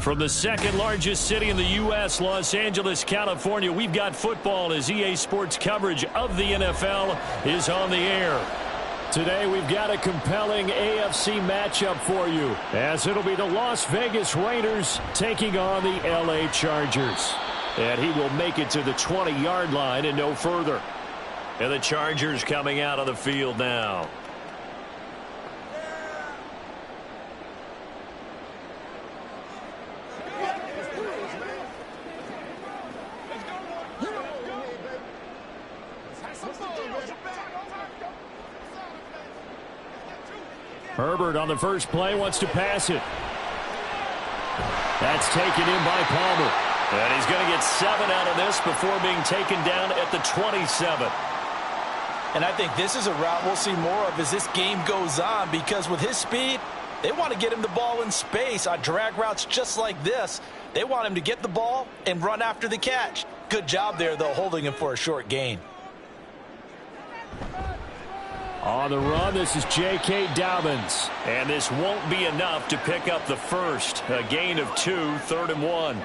From the second largest city in the U.S., Los Angeles, California, we've got football as EA Sports coverage of the NFL is on the air. Today we've got a compelling AFC matchup for you, as it'll be the Las Vegas Raiders taking on the LA Chargers. And he will make it to the 20-yard line and no further. And the Chargers coming out on the field now. Herbert on the first play wants to pass it. That's taken in by Palmer. And he's going to get 7 out of this before being taken down at the 27. And I think this is a route we'll see more of as this game goes on, because with his speed, they want to get him the ball in space on drag routes just like this. They want him to get the ball and run after the catch. Good job there, though, holding him for a short gain. On the run, this is J.K. Dobbins. And this won't be enough to pick up the first. A gain of 2, 3rd and 1.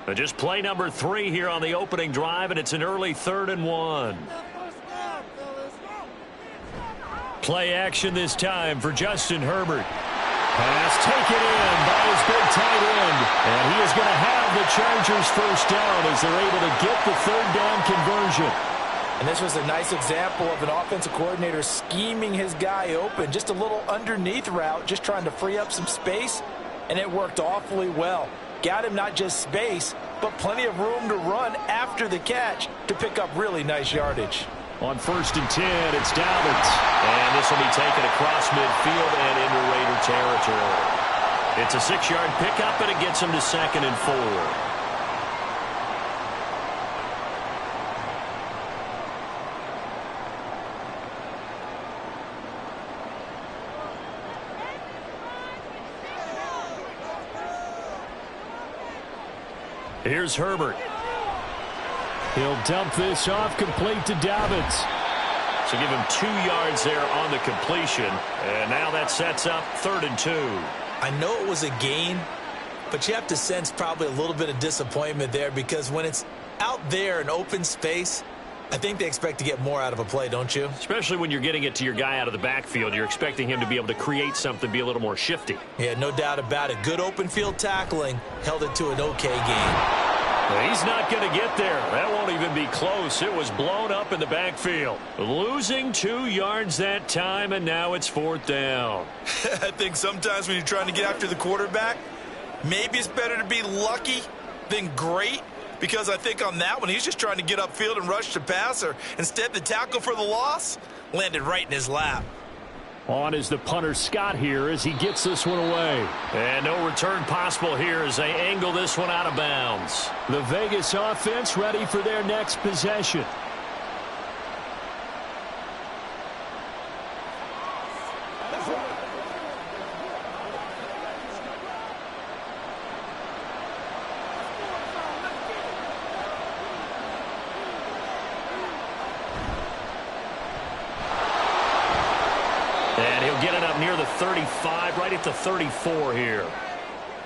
But just play number 3 here on the opening drive, and it's an early 3rd and 1. Play action this time for Justin Herbert. Pass taken in by his big tight end. And he is going to have the Chargers first down as they're able to get the 3rd down conversion. And this was a nice example of an offensive coordinator scheming his guy open. Just a little underneath route, just trying to free up some space. And it worked awfully well. Got him not just space, but plenty of room to run after the catch to pick up really nice yardage. On 1st and 10, it's Dobbins. And this will be taken across midfield and into Raider territory. It's a 6-yard pickup, and it gets him to 2nd and 4. Here's Herbert. He'll dump this off, complete to Dobbins. So give him 2 yards there on the completion. And now that sets up 3rd and 2. I know it was a gain, but you have to sense probably a little bit of disappointment there, because when it's out there in open space, I think they expect to get more out of a play, don't you? Especially when you're getting it to your guy out of the backfield. You're expecting him to be able to create something, be a little more shifty. Yeah, no doubt about it. Good open field tackling held it to an okay game. He's not going to get there. That won't even be close. It was blown up in the backfield. Losing 2 yards that time, and now it's 4th down. I think sometimes when you're trying to get after the quarterback, maybe it's better to be lucky than great, because I think on that one, he's just trying to get upfield and rush the passer. Instead, the tackle for the loss landed right in his lap. On is the punter Scott here as he gets this one away. And no return possible here as they angle this one out of bounds. The Vegas offense ready for their next possession. And he'll get it up near the 35, right at the 34 here.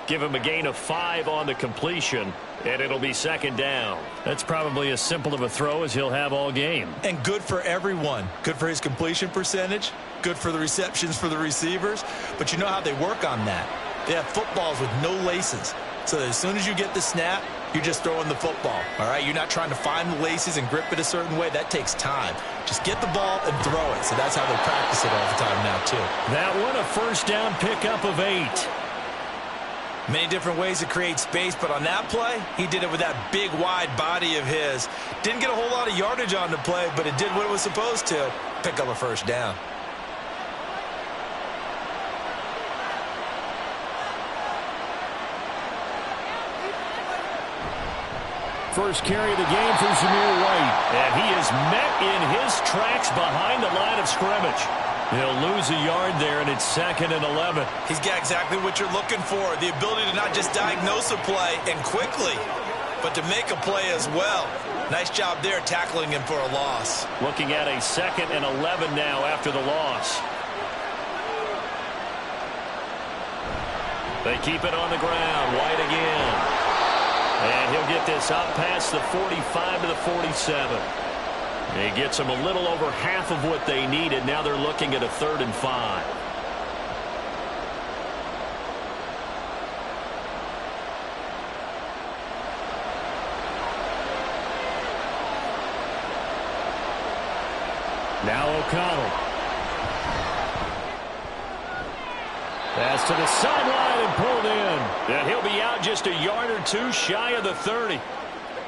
Give him a gain of 5 on the completion, and it'll be 2nd down. That's probably as simple of a throw as he'll have all game. And good for everyone. Good for his completion percentage. Good for the receptions for the receivers. But you know how they work on that. They have footballs with no laces. So that as soon as you get the snap, you're just throwing the football. All right, you're not trying to find the laces and grip it a certain way. That takes time. Just get the ball and throw it. So that's how they practice it all the time now, too. That one, a 1st down pickup of 8. Many different ways to create space, but on that play, he did it with that big, wide body of his. Didn't get a whole lot of yardage on the play, but it did what it was supposed to. Pick up a 1st down. First carry of the game for Zamir White. And he is met in his tracks behind the line of scrimmage. He'll lose a yard there, and it's 2nd and 11. He's got exactly what you're looking for, the ability to not just diagnose a play and quickly, but to make a play as well. Nice job there tackling him for a loss. Looking at a 2nd and 11 now after the loss. They keep it on the ground. White again. And he'll get this up past the 45 to the 47. He gets them a little over half of what they needed. Now they're looking at a 3rd and 5. Now O'Connell. Pass to the sideline and pulled in. And he'll be out just a yard or two shy of the 30.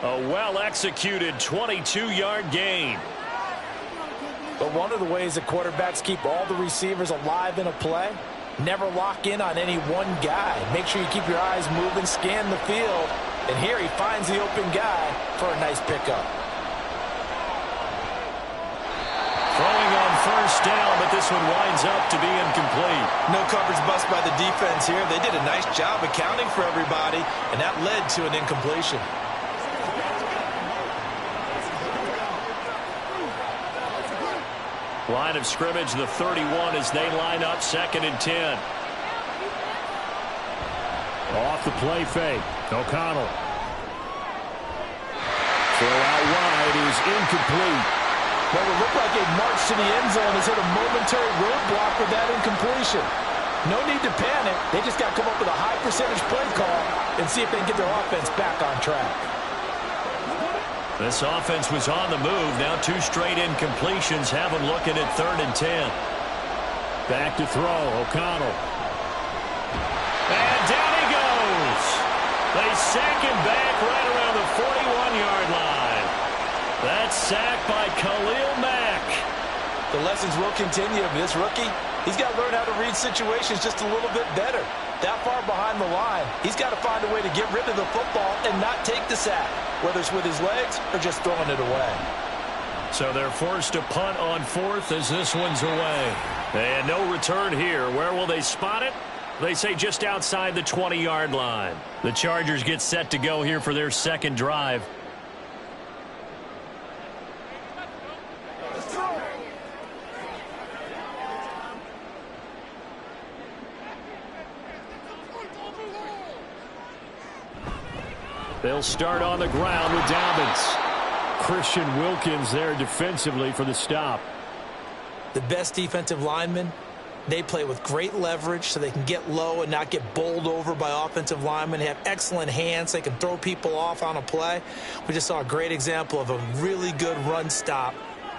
A well-executed 22-yard gain. But one of the ways that quarterbacks keep all the receivers alive in a play, never lock in on any one guy. Make sure you keep your eyes moving, scan the field. And here he finds the open guy for a nice pickup. Throwing on 1st down, but this one winds up to be incomplete. No coverage bust by the defense here. They did a nice job accounting for everybody, and that led to an incompletion. Line of scrimmage, the 31 as they line up 2nd and 10. Off the play fake. O'Connell. Throw out wide is incomplete. What would look like a march to the end zone has hit a momentary roadblock with that incompletion. No need to panic. They just got to come up with a high percentage play call and see if they can get their offense back on track. This offense was on the move. Now 2 straight incompletions have them looking at 3rd and 10. Back to throw. O'Connell. And down he goes. They sack him back right around the 41-yard line. That's sacked by Khalil Mack. The lessons will continue of this rookie. He's got to learn how to read situations just a little bit better. That far behind the line, he's got to find a way to get rid of the football and not take the sack, whether it's with his legs or just throwing it away. So they're forced to punt on 4th as this one's away. And no return here. Where will they spot it? They say just outside the 20-yard line. The Chargers get set to go here for their 2nd drive. They'll start on the ground with Dobbins. Christian Wilkins there defensively for the stop. The best defensive linemen, they play with great leverage so they can get low and not get bowled over by offensive linemen. They have excellent hands. They can throw people off on a play. We just saw a great example of a really good run stop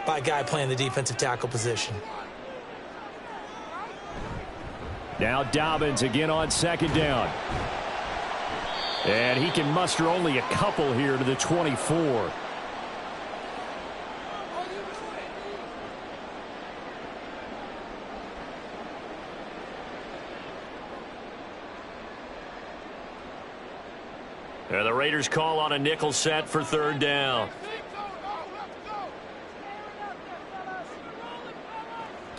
by a guy playing the defensive tackle position. Now Dobbins again on 2nd down. And he can muster only a couple here to the 24. And the Raiders call on a nickel set for 3rd down.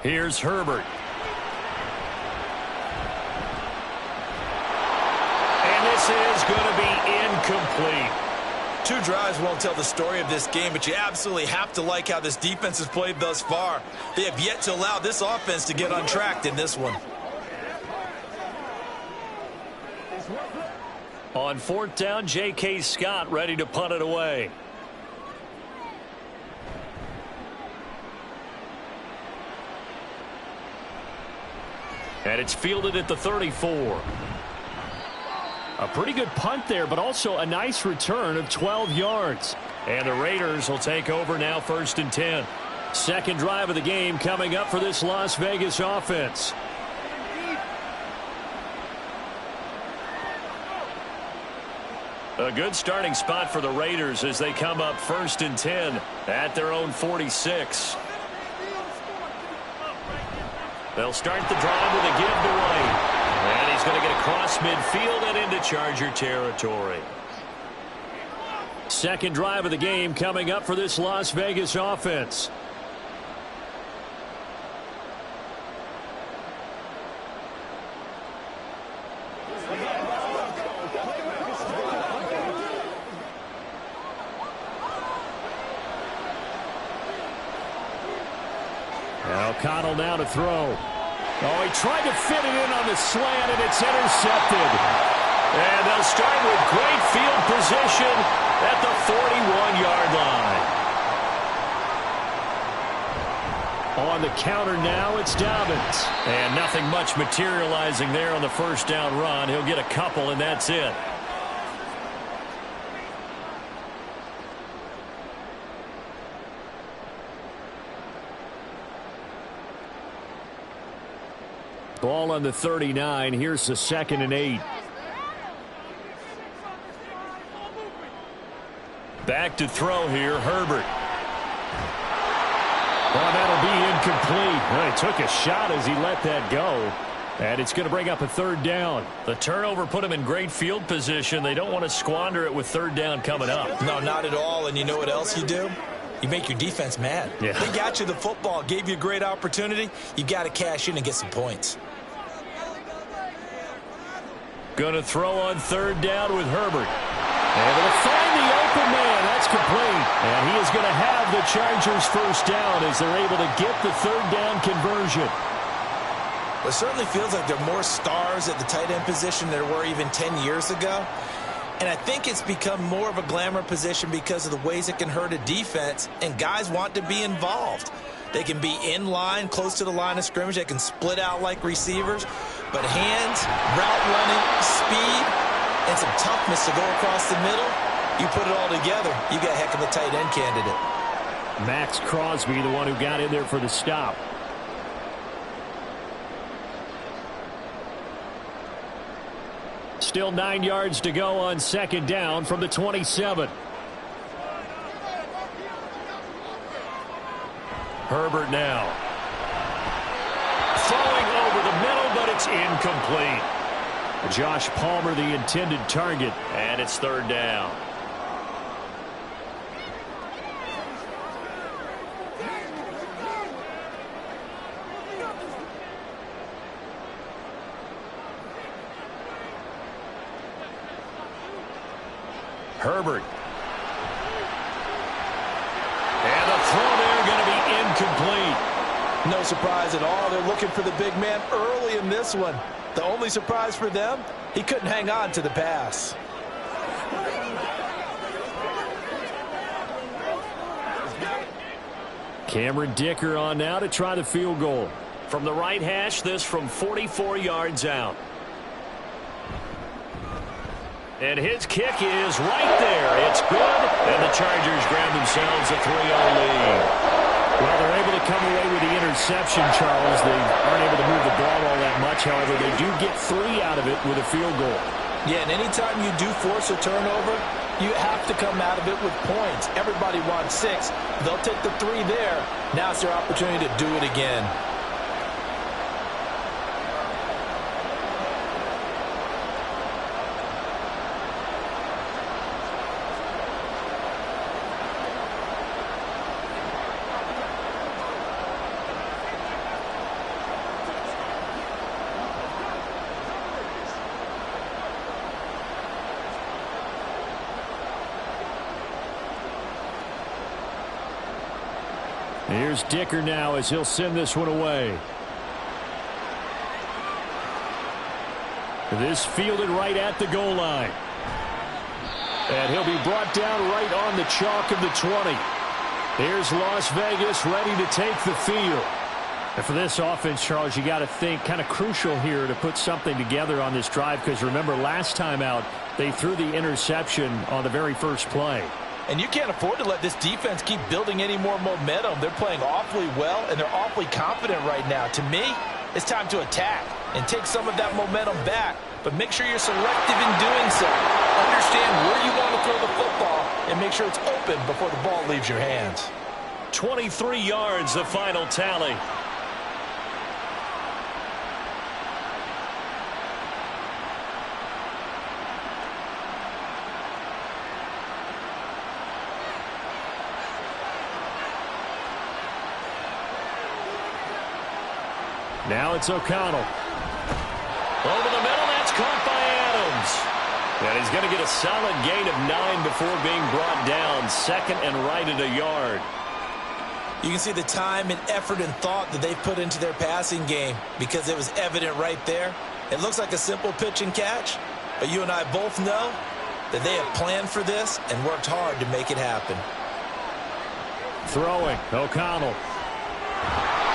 Here's Herbert. And this is going to be incomplete. 2 drives won't tell the story of this game, but you absolutely have to like how this defense has played thus far. They have yet to allow this offense to get untracked in this one. On 4th down, J.K. Scott ready to punt it away. And it's fielded at the 34. A pretty good punt there, but also a nice return of 12 yards. And the Raiders will take over now 1st and 10. 2nd drive of the game coming up for this Las Vegas offense. A good starting spot for the Raiders as they come up 1st and 10 at their own 46. They'll start the drive with a give to White. And he's going to get across midfield and into Charger territory. 2nd drive of the game coming up for this Las Vegas offense. And O'Connell now to throw. Oh, he tried to fit it in on the slant, and it's intercepted. And they'll start with great field position at the 41-yard line. On the counter now, it's Dobbins. And nothing much materializing there on the first down run. He'll get a couple, and that's it. Ball on the 39. Here's the 2nd and 8. Back to throw here, Herbert. Well, that'll be incomplete. Well, he took a shot as he let that go. And it's going to bring up a 3rd down. The turnover put him in great field position. They don't want to squander it with 3rd down coming up. No, not at all. And you know what else you do? You make your defense mad. Yeah. They got you the football, gave you a great opportunity. You got to cash in and get some points. Going to throw on 3rd down with Herbert. Able to find the open man. That's complete. And he is going to have the Chargers' first down as they're able to get the 3rd down conversion. It certainly feels like there are more stars at the tight end position than there were even 10 years ago. And I think it's become more of a glamour position because of the ways it can hurt a defense, and guys want to be involved. They can be in line, close to the line of scrimmage. They can split out like receivers. But hands, route running, speed, and some toughness to go across the middle, you put it all together, you got a heck of a tight end candidate. Max Crosby, the one who got in there for the stop. Still 9 yards to go on 2nd down from the 27. Herbert now. Throwing over the middle, but it's incomplete. Josh Palmer, the intended target, and it's 3rd down. Herbert. And the throw there going to be incomplete. No surprise at all. They're looking for the big man early in this one. The only surprise for them, he couldn't hang on to the pass. Cameron Dicker on now to try the field goal. From the right hash, this from 44 yards out. And his kick is right there. It's good. And the Chargers grab themselves a 3-0 lead. Well, they're able to come away with the interception, Charles. They aren't able to move the ball all that much. However, they do get 3 out of it with a field goal. Yeah, and anytime you do force a turnover, you have to come out of it with points. Everybody wants 6. They'll take the 3 there. Now it's their opportunity to do it again. Here's Dicker now as he'll send this one away. This fielded right at the goal line. And he'll be brought down right on the chalk of the 20. Here's Las Vegas ready to take the field. And for this offense, Charles, you got to think kind of crucial here to put something together on this drive, because remember last time out they threw the interception on the very first play. And you can't afford to let this defense keep building any more momentum. They're playing awfully well, and they're awfully confident right now. To me, it's time to attack and take some of that momentum back. But make sure you're selective in doing so. Understand where you want to throw the football and make sure it's open before the ball leaves your hands. 23 yards, the final tally. Now it's O'Connell. Over the middle, that's caught by Adams. And he's going to get a solid gain of 9 before being brought down. 2nd and right at a yard. You can see the time and effort and thought that they put into their passing game because it was evident right there. It looks like a simple pitch and catch, but you and I both know that they have planned for this and worked hard to make it happen. Throwing, O'Connell.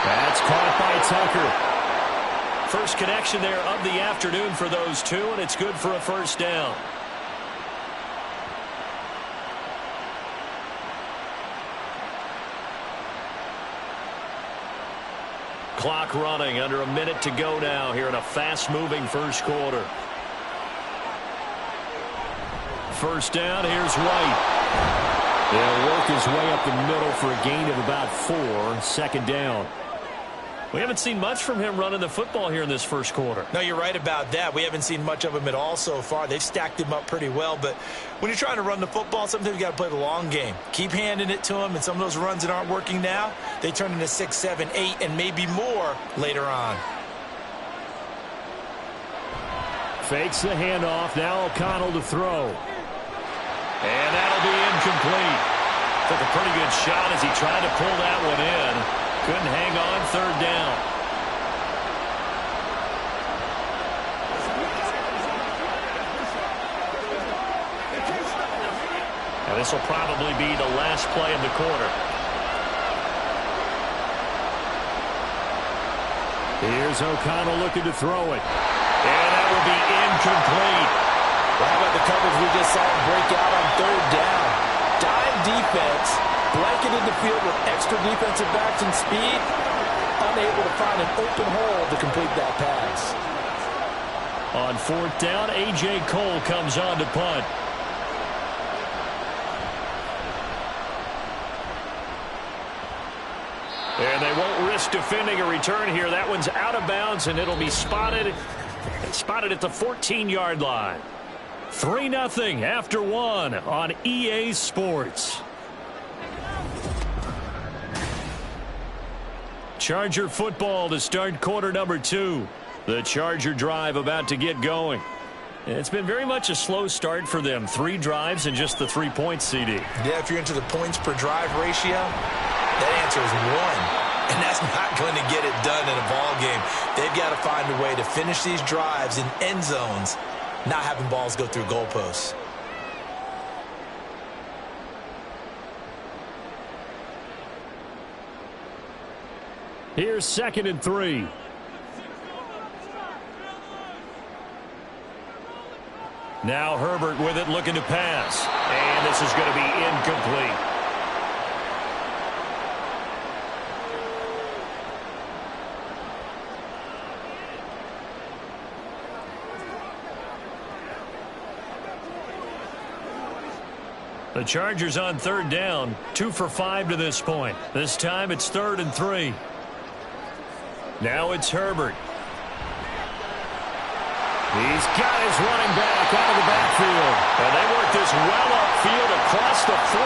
That's caught by Tucker. First connection there of the afternoon for those two, and it's good for a first down. Clock running, under a minute to go now here in a fast-moving first quarter. First down, here's White. He'll work his way up the middle for a gain of about 4. Second down. We haven't seen much from him running the football here in this first quarter. No, you're right about that. We haven't seen much of him at all so far. They've stacked him up pretty well, but when you're trying to run the football, sometimes you got to play the long game. Keep handing it to him, and some of those runs that aren't working now, they turn into 6, 7, 8, and maybe more later on. Fakes the handoff. Now O'Connell to throw. And that'll be incomplete. Took a pretty good shot as he tried to pull that one in. Couldn't hang on, third down. Now this will probably be the last play of the quarter. Here's O'Connell looking to throw it. And that will be incomplete. Well, how about the coverage we just saw him break out on third down? Dime defense, blanketed the field with extra defensive backs and speed, unable to find an open hole to complete that pass. On fourth down, A.J. Cole comes on to punt. And they won't risk defending a return here. That one's out of bounds, and it'll be spotted at the 14-yard line. 3-0 after 1 on EA Sports. Charger football to start quarter number 2. The Charger drive about to get going. It's been very much a slow start for them. 3 drives and just the 3 points, CD. Yeah, if you're into the points per drive ratio, that answer is 1. And that's not going to get it done in a ball game. They've got to find a way to finish these drives in end zones, not having balls go through goalposts. Here's 2nd and 3. Now Herbert with it, looking to pass. And this is going to be incomplete. The Chargers on third down, 2 for 5 to this point. This time it's 3rd and 3. Now it's Herbert. He's got his running back out of the backfield. And they work this well upfield across the 45.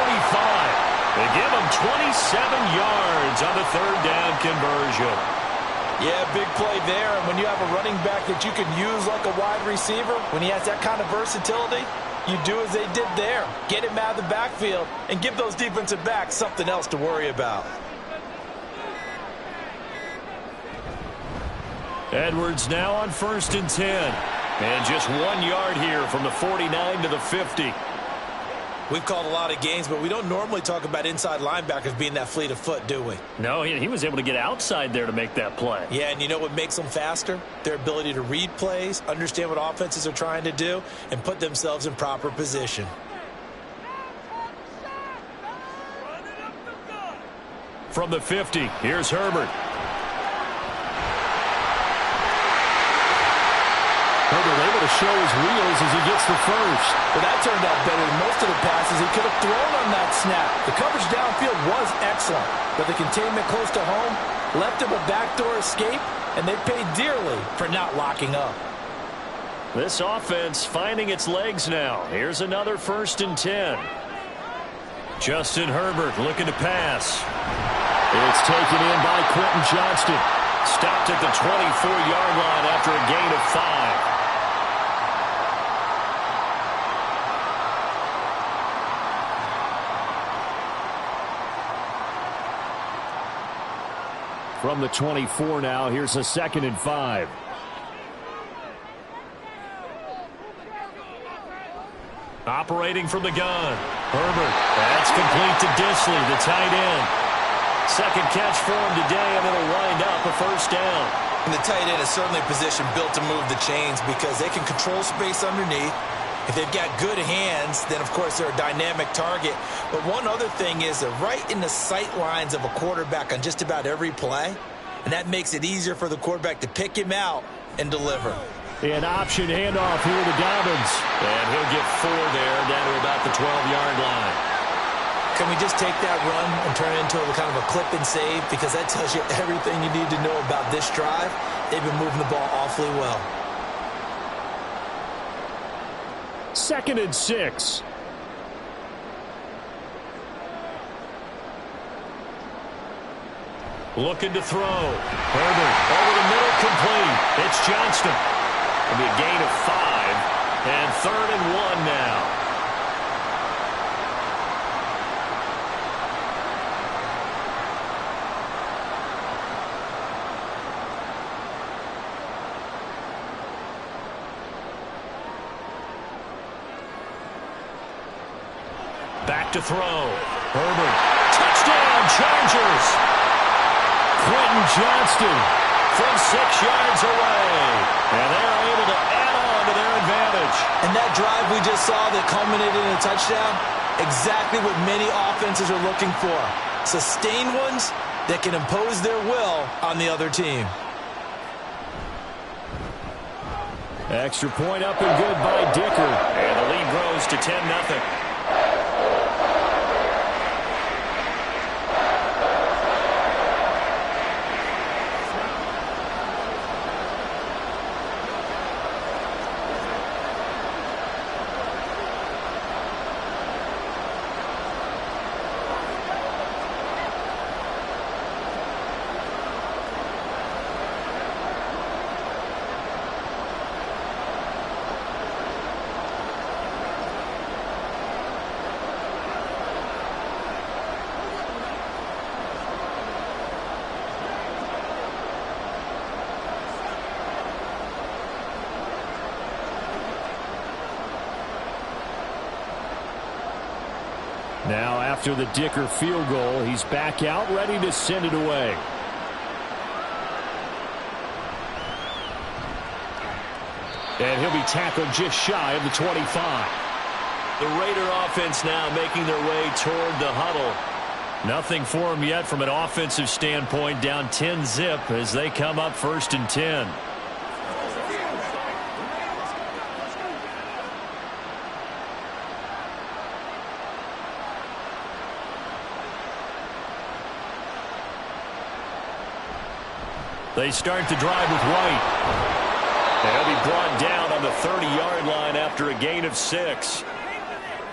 They give him 27 yards on the third down conversion. Yeah, big play there. And when you have a running back that you can use like a wide receiver, when he has that kind of versatility, you do as they did there. Get him out of the backfield and give those defensive backs something else to worry about. Edwards now on 1st and 10. And just 1 yard here from the 49 to the 50. We've called a lot of games, but we don't normally talk about inside linebackers being that fleet of foot, do we? No, he was able to get outside there to make that play. Yeah, and you know what makes them faster? Their ability to read plays, understand what offenses are trying to do, and put themselves in proper position. From the 50, here's Herbert. Herbert able to show his wheels as he gets the first. Well, that turned out better than most of the passes he could have thrown on that snap. The coverage downfield was excellent, but the containment close to home left him a backdoor escape, and they paid dearly for not locking up. This offense finding its legs now. Here's another 1st and 10. Justin Herbert looking to pass. It's taken in by Quentin Johnston. Stopped at the 24-yard line after a gain of 5. From the 24 now, here's a 2nd and 5. Operating from the gun. Herbert. That's complete to Disley, the tight end. Second catch for him today, and it'll wind up a first down. And the tight end is certainly a position built to move the chains because they can control space underneath. If they've got good hands, then, of course, they're a dynamic target. But one other thing is they're right in the sight lines of a quarterback on just about every play, and that makes it easier for the quarterback to pick him out and deliver. An option handoff here to Dobbins. And he'll get 4 there, down to about the 12-yard line. Can we just take that run and turn it into a kind of a clip and save? Because that tells you everything you need to know about this drive. They've been moving the ball awfully well. 2nd and 6. Looking to throw. Herbert over the middle, complete. It's Johnston. It'll be a gain of 5. And 3rd and 1 now. Back to throw. Herbert. Touchdown, Chargers. Quentin Johnston from 6 yards away. And they're able to add on to their advantage. And that drive we just saw that culminated in a touchdown, exactly what many offenses are looking for. Sustained ones that can impose their will on the other team. Extra point up and good by Dicker. And the lead grows to 10-0. Now, after the Dicker field goal, he's back out, ready to send it away. And he'll be tackled just shy of the 25. The Raider offense now making their way toward the huddle. Nothing for them yet from an offensive standpoint, down 10-zip as they come up 1st and 10. They start the drive with White. And he'll be brought down on the 30-yard line after a gain of 6.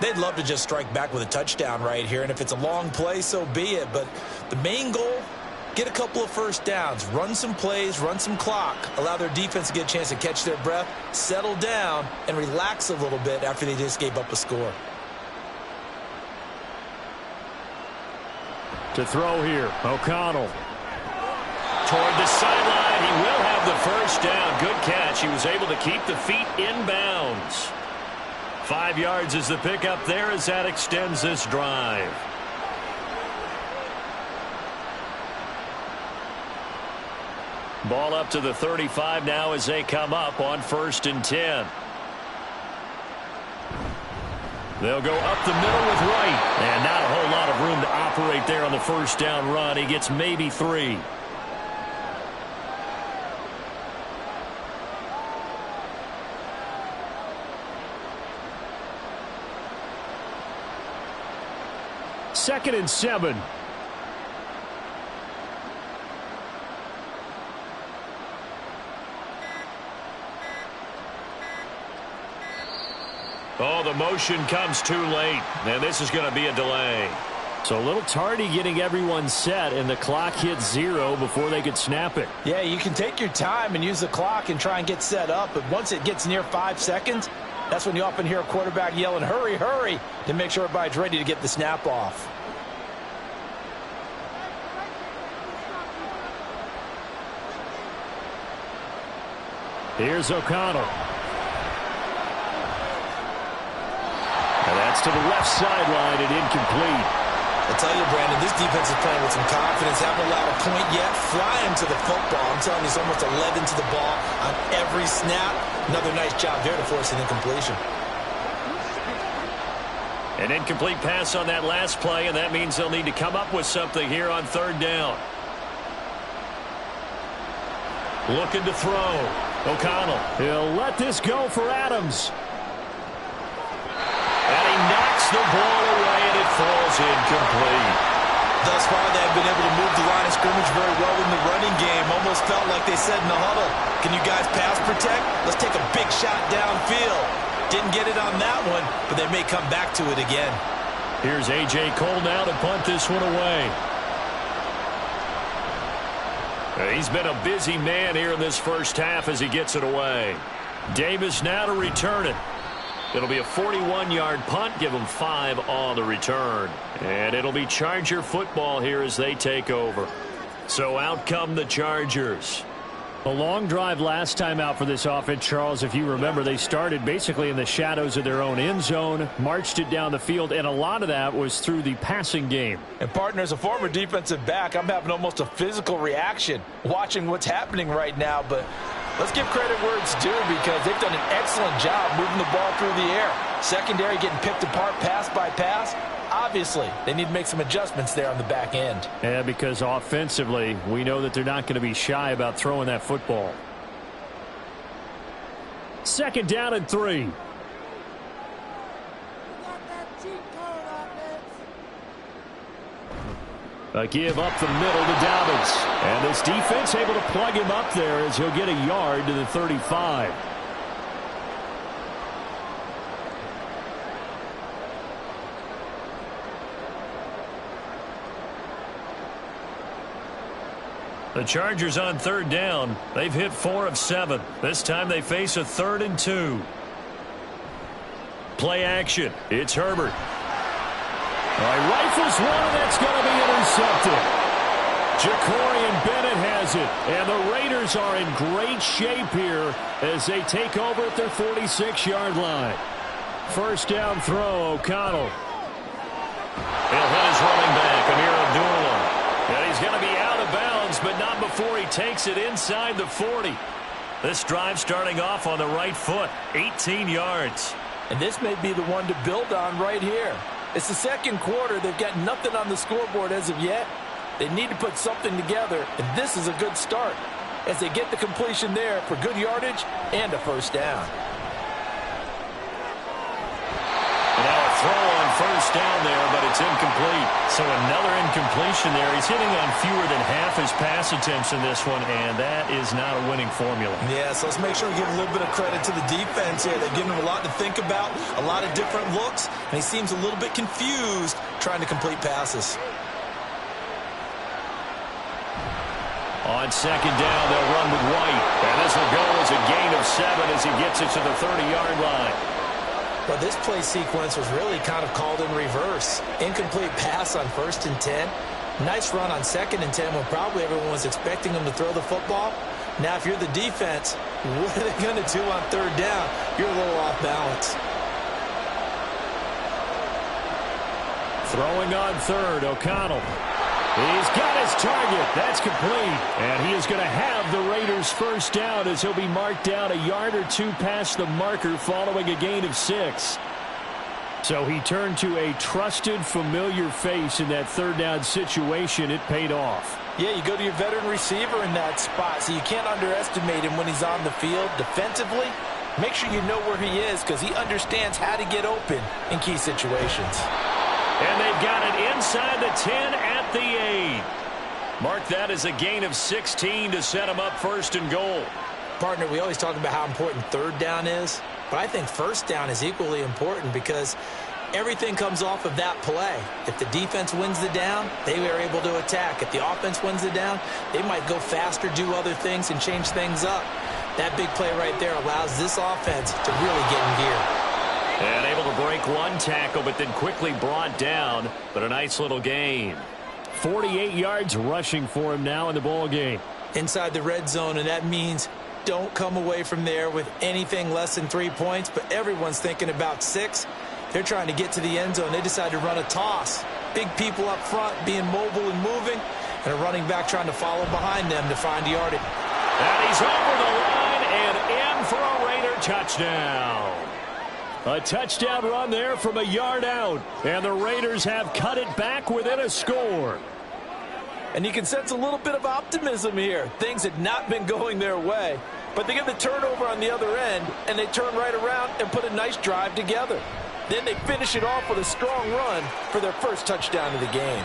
They'd love to just strike back with a touchdown right here, and if it's a long play, so be it. But the main goal, get a couple of first downs, run some plays, run some clock, allow their defense to get a chance to catch their breath, settle down, and relax a little bit after they just gave up a score. To throw here, O'Connell. Toward the sideline, he will have the first down. Good catch. He was able to keep the feet in bounds. 5 yards is the pickup there as that extends this drive. Ball up to the 35 now as they come up on 1st and 10. They'll go up the middle with White. And not a whole lot of room to operate there on the first down run. He gets maybe 3. Second and 7. Oh, the motion comes too late. And this is going to be a delay. So a little tardy getting everyone set, and the clock hits 0 before they could snap it. Yeah, you can take your time and use the clock and try and get set up. But once it gets near 5 seconds, that's when you often hear a quarterback yelling, hurry, hurry, to make sure everybody's ready to get the snap off. Here's O'Connell. And that's to the left sideline and incomplete. I tell you, Brandon, this defense is playing with some confidence. Haven't allowed a point yet. Flying to the football. I'm telling you, it's almost 11 to the ball on every snap. Another nice job there to force an incompletion. An incomplete pass on that last play, and that means they'll need to come up with something here on third down. Looking to throw. O'Connell. He'll let this go for Adams. And he knocks the ball away, and it falls incomplete. Thus far, they've been able to move the line of scrimmage very well in the running game. Almost felt like they said in the huddle, can you guys pass protect? Let's take a big shot downfield. Didn't get it on that one, but they may come back to it again. Here's A.J. Cole now to punt this one away. He's been a busy man here in this first half as he gets it away. Davis now to return it. It'll be a 41-yard punt. Give them 5 on the return. And it'll be Charger football here as they take over. So out come the Chargers. A long drive last time out for this offense, Charles. If you remember, they started basically in the shadows of their own end zone, marched it down the field, and a lot of that was through the passing game. And, partner, as a former defensive back, I'm having almost a physical reaction watching what's happening right now. But let's give credit where it's due because they've done an excellent job moving the ball through the air. Secondary getting picked apart pass by pass. Obviously, they need to make some adjustments there on the back end. Yeah, because offensively, we know that they're not going to be shy about throwing that football. 2nd down and 3. A give up the middle to Dobbins. And this defense able to plug him up there as he'll get a yard to the 35. The Chargers on 3rd down. They've hit 4 of 7. This time they face a 3rd and 2. Play action. It's Herbert. Rifles one, and that's going to be intercepted. Ja'Cory Bennett has it. And the Raiders are in great shape here as they take over at their 46-yard line. 1st down throw, O'Connell. He'll hit his running back, Amir Abdullah. And he's going to be out of bounds, but not before he takes it inside the 40. This drive starting off on the right foot, 18 yards. And this may be the one to build on right here. It's the 2nd quarter. They've got nothing on the scoreboard as of yet. They need to put something together, and this is a good start as they get the completion there for good yardage and a 1st down. Now a throw on 1st down there, but it's incomplete. So another incompletion there. He's hitting on fewer than half his pass attempts in this one, and that is not a winning formula. Yeah, so let's make sure we give a little bit of credit to the defense here. They've given him a lot to think about, a lot of different looks, and he seems a little bit confused trying to complete passes. On 2nd down, they'll run with White. And this will go as a gain of 7 as he gets it to the 30-yard line. But this play sequence was really kind of called in reverse. Incomplete pass on 1st and 10. Nice run on 2nd and 10 when probably everyone was expecting him to throw the football. Now, if you're the defense, what are they going to do on 3rd down? You're a little off balance. Throwing on 3rd, O'Connell. He's got his target. That's complete. And he is going to have the Raiders' 1st down as he'll be marked down a yard or 2 past the marker following a gain of 6. So he turned to a trusted, familiar face in that 3rd down situation. It paid off. Yeah, you go to your veteran receiver in that spot, so you can't underestimate him when he's on the field defensively. Make sure you know where he is because he understands how to get open in key situations. And they've got it inside the 10 at the 8. Mark that as a gain of 16 to set them up 1st and goal. Partner, we always talk about how important 3rd down is, but I think 1st down is equally important because everything comes off of that play. If the defense wins the down, they are able to attack. If the offense wins the down, they might go faster, do other things, and change things up. That big play right there allows this offense to really get in gear. And able to break one tackle, but then quickly brought down. But a nice little gain. 48 yards rushing for him now in the ball game. Inside the red zone, and that means don't come away from there with anything less than 3 points, but everyone's thinking about 6. They're trying to get to the end zone. They decide to run a toss. Big people up front being mobile and moving, and a running back trying to follow behind them to find yardage. And he's over the line and in for a Raider touchdown. A touchdown run there from a yard out, and the Raiders have cut it back within a score. And you can sense a little bit of optimism here. Things had not been going their way, but they get the turnover on the other end, and they turn right around and put a nice drive together. Then they finish it off with a strong run for their first touchdown of the game.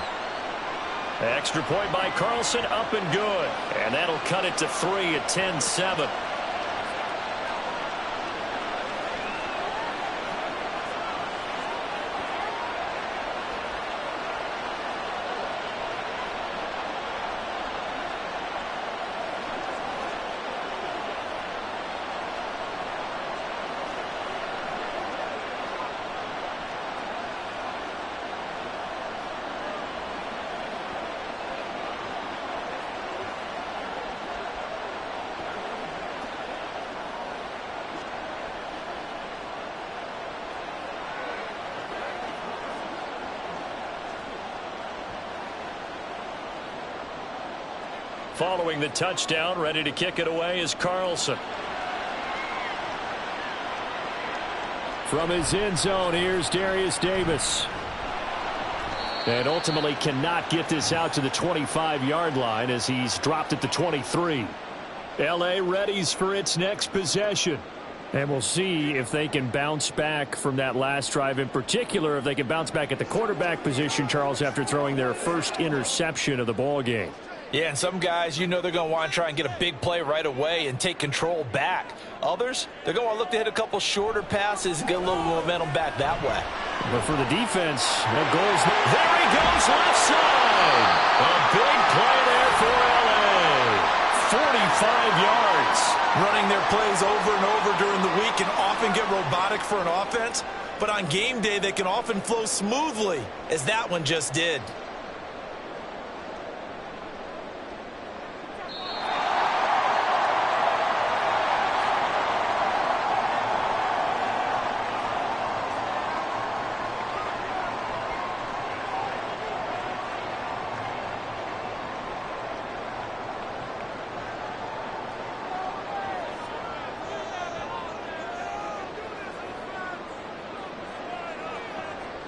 Extra point by Carlson, up and good. And that'll cut it to 3 at 10-7. Following the touchdown, ready to kick it away is Carlson. From his end zone, here's Darius Davis. And ultimately cannot get this out to the 25-yard line as he's dropped at the 23. L.A. readies for its next possession. And we'll see if they can bounce back from that last drive. In particular, if they can bounce back at the quarterback position, Charles, after throwing their first interception of the ball game. Yeah, and some guys, you know they're going to want to try and get a big play right away and take control back. Others, they're going to look to hit a couple shorter passes and get a little momentum back that way. But for the defense, that goal's there he goes left side. A big play there for L.A. 45 yards. Running their plays over and over during the week can often get robotic for an offense, but on game day they can often flow smoothly, as that one just did.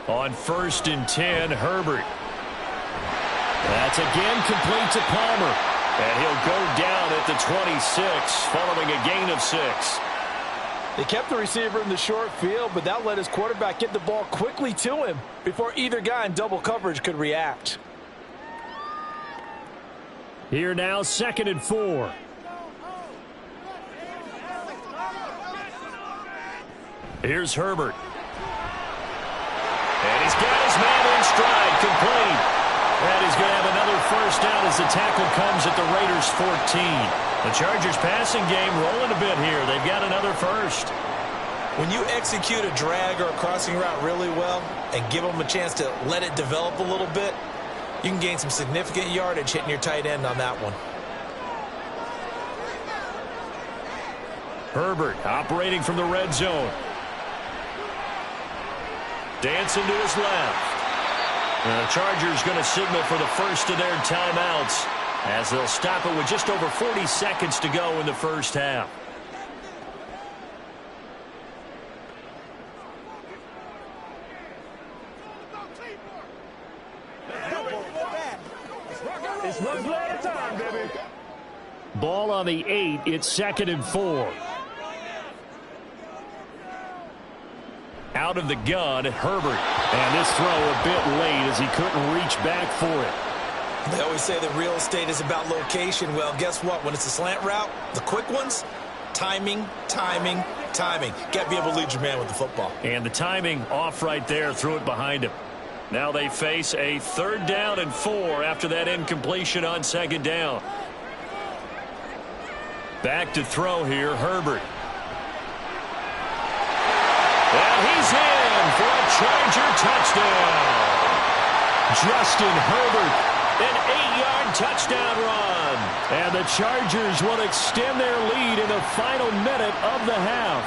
On 1st and 10, Herbert. That's again complete to Palmer. And he'll go down at the 26, following a gain of 6. They kept the receiver in the short field, but that let his quarterback get the ball quickly to him before either guy in double coverage could react. Here now, 2nd and 4. Here's Herbert. And he's got his man in stride, complete. And he's going to have another first down as the tackle comes at the Raiders' 14. The Chargers' passing game rolling a bit here. They've got another first. When you execute a drag or a crossing route really well and give them a chance to let it develop a little bit, you can gain some significant yardage hitting your tight end on that one. Herbert operating from the red zone. Dancing to his left. And the Chargers going to signal for the first of their timeouts as they'll stop it with just over 40 seconds to go in the first half. It's one play at a time, baby. Ball on the 8. It's 2nd and 4. Out of the gun, Herbert. And this throw a bit late as he couldn't reach back for it. They always say that real estate is about location. Well, guess what? When it's a slant route, the quick ones, timing, timing, timing. Got to be able to lead your man with the football. And the timing off right there, threw it behind him. Now they face a 3rd down and 4 after that incompletion on 2nd down. Back to throw here, Herbert. And he's in for a Charger touchdown. Justin Herbert, an 8-yard touchdown run. And the Chargers will extend their lead in the final minute of the half.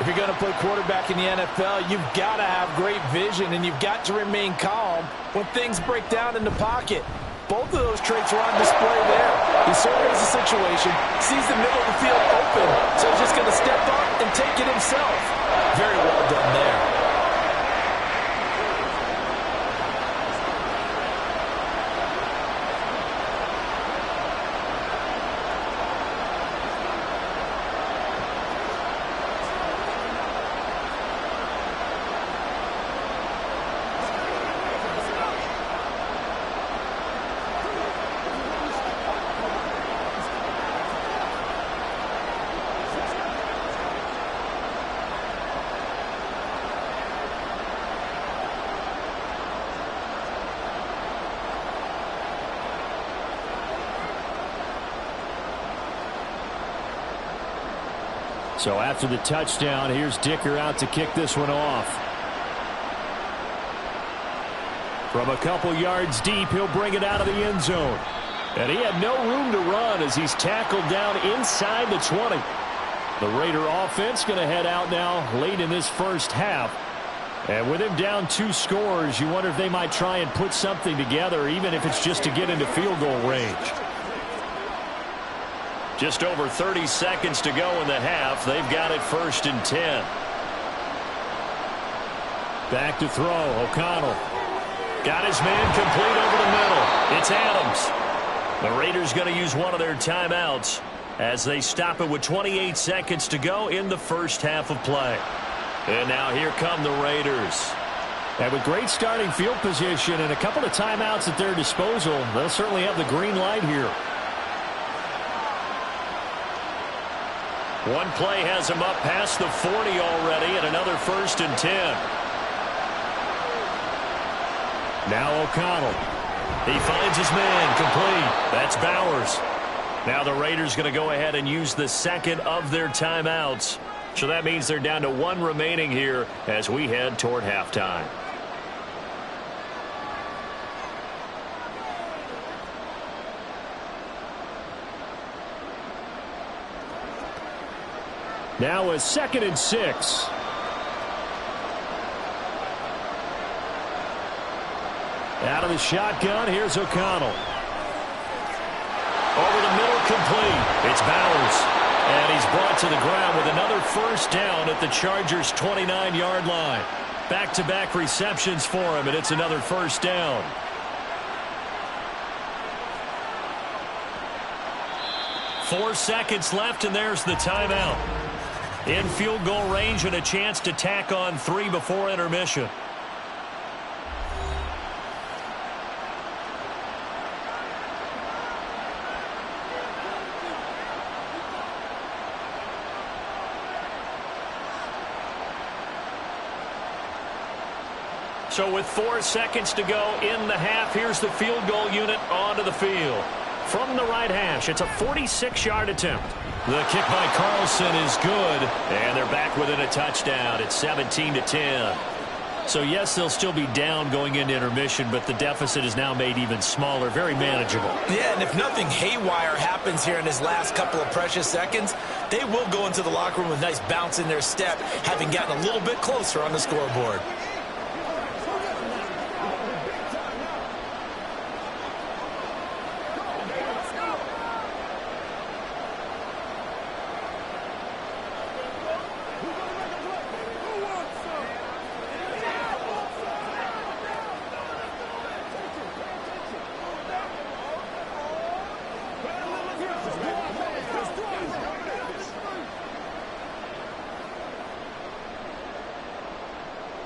If you're going to play quarterback in the NFL, you've got to have great vision, and you've got to remain calm when things break down in the pocket. Both of those traits were on display there. He surveys the situation, sees the middle of the field open, so he's just going to step up and take it himself. Very well done there. So after the touchdown, here's Dicker out to kick this one off. From a couple yards deep, he'll bring it out of the end zone. And he had no room to run as he's tackled down inside the 20. The Raider offense going to head out now late in this first half. And with him down 2 scores, you wonder if they might try and put something together, even if it's just to get into field goal range. Just over 30 seconds to go in the half. They've got it 1st and 10. Back to throw. O'Connell. Got his man complete over the middle. It's Adams. The Raiders going to use one of their timeouts as they stop it with 28 seconds to go in the first half of play. And now here come the Raiders. And with great starting field position and a couple of timeouts at their disposal, they'll certainly have the green light here. One play has him up past the 40 already, and another 1st and 10. Now O'Connell. He finds his man complete. That's Bowers. Now the Raiders going to go ahead and use the second of their timeouts. So that means they're down to 1 remaining here as we head toward halftime. Now a 2nd and 6. Out of the shotgun, here's O'Connell. Over the middle, complete. It's Bowers. And he's brought to the ground with another 1st down at the Chargers' 29-yard line. Back-to-back receptions for him, and it's another 1st down. Four seconds left, and there's the timeout. In field goal range and a chance to tack on 3 before intermission. So with 4 seconds to go in the half, here's the field goal unit onto the field. From the right hash, it's a 46-yard attempt. The kick by Carlson is good, and they're back within a touchdown. It's 17-10. So, yes, they'll still be down going into intermission, but the deficit is now made even smaller, very manageable. Yeah, and if nothing haywire happens here in his last couple of precious seconds, they will go into the locker room with a nice bounce in their step, having gotten a little bit closer on the scoreboard.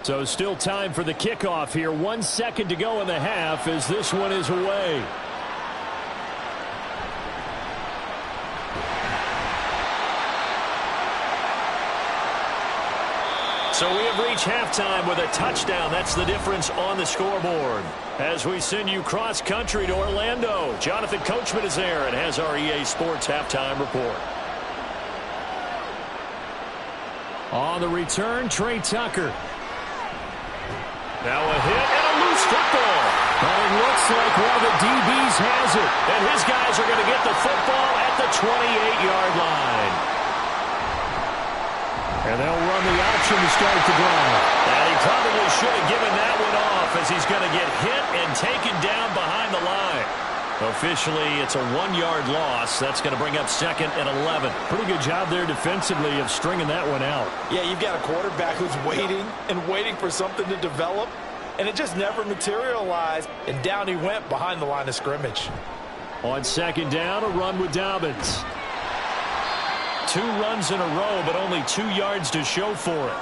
So still time for the kickoff here. 1 second to go in the half as this one is away. So we have reached halftime with a touchdown. That's the difference on the scoreboard. As we send you cross-country to Orlando, Jonathan Coachman is there and has our EA Sports halftime report. On the return, Trey Tucker. Now a hit and a loose football. But it looks like one of the DBs has it. And his guys are going to get the football at the 28-yard line. And they'll run the option to start the drive. And he probably should have given that one off as he's going to get hit and taken down behind the line. Officially, it's a 1-yard loss. That's going to bring up 2nd and 11. Pretty good job there defensively of stringing that one out. Yeah, you've got a quarterback who's waiting and waiting for something to develop, and it just never materialized, and down he went behind the line of scrimmage. On 2nd down, a run with Dobbins. 2 runs in a row, but only 2 yards to show for it.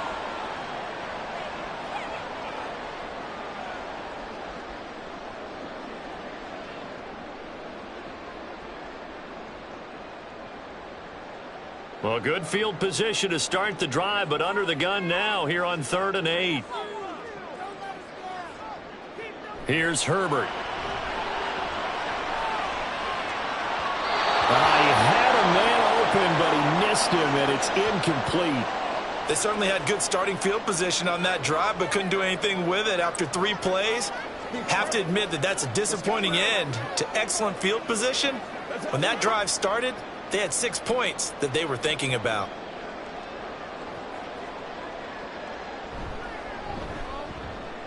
Well, good field position to start the drive, but under the gun now here on 3rd and 8. Here's Herbert. He had a man open, but he missed him, and it's incomplete. They certainly had good starting field position on that drive, but couldn't do anything with it after 3 plays. Have to admit that that's a disappointing end to excellent field position. When that drive started, they had 6 points that they were thinking about.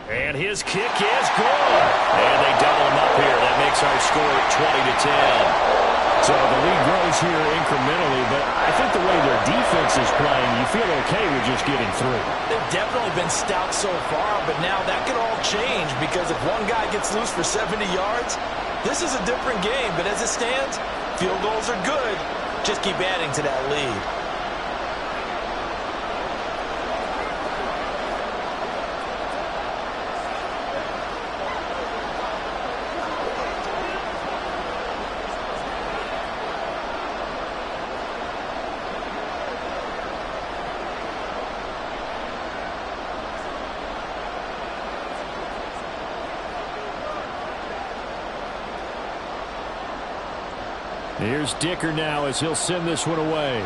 And his kick is good. And they double him up here. That makes our score 20-10. So the lead grows here incrementally, but I think the way their defense is playing, you feel okay with just getting through. They've definitely been stout so far, but now that could all change because if one guy gets loose for 70 yards, this is a different game. But as it stands, field goals are good. Just keep adding to that lead. Here's Dicker now as he'll send this one away.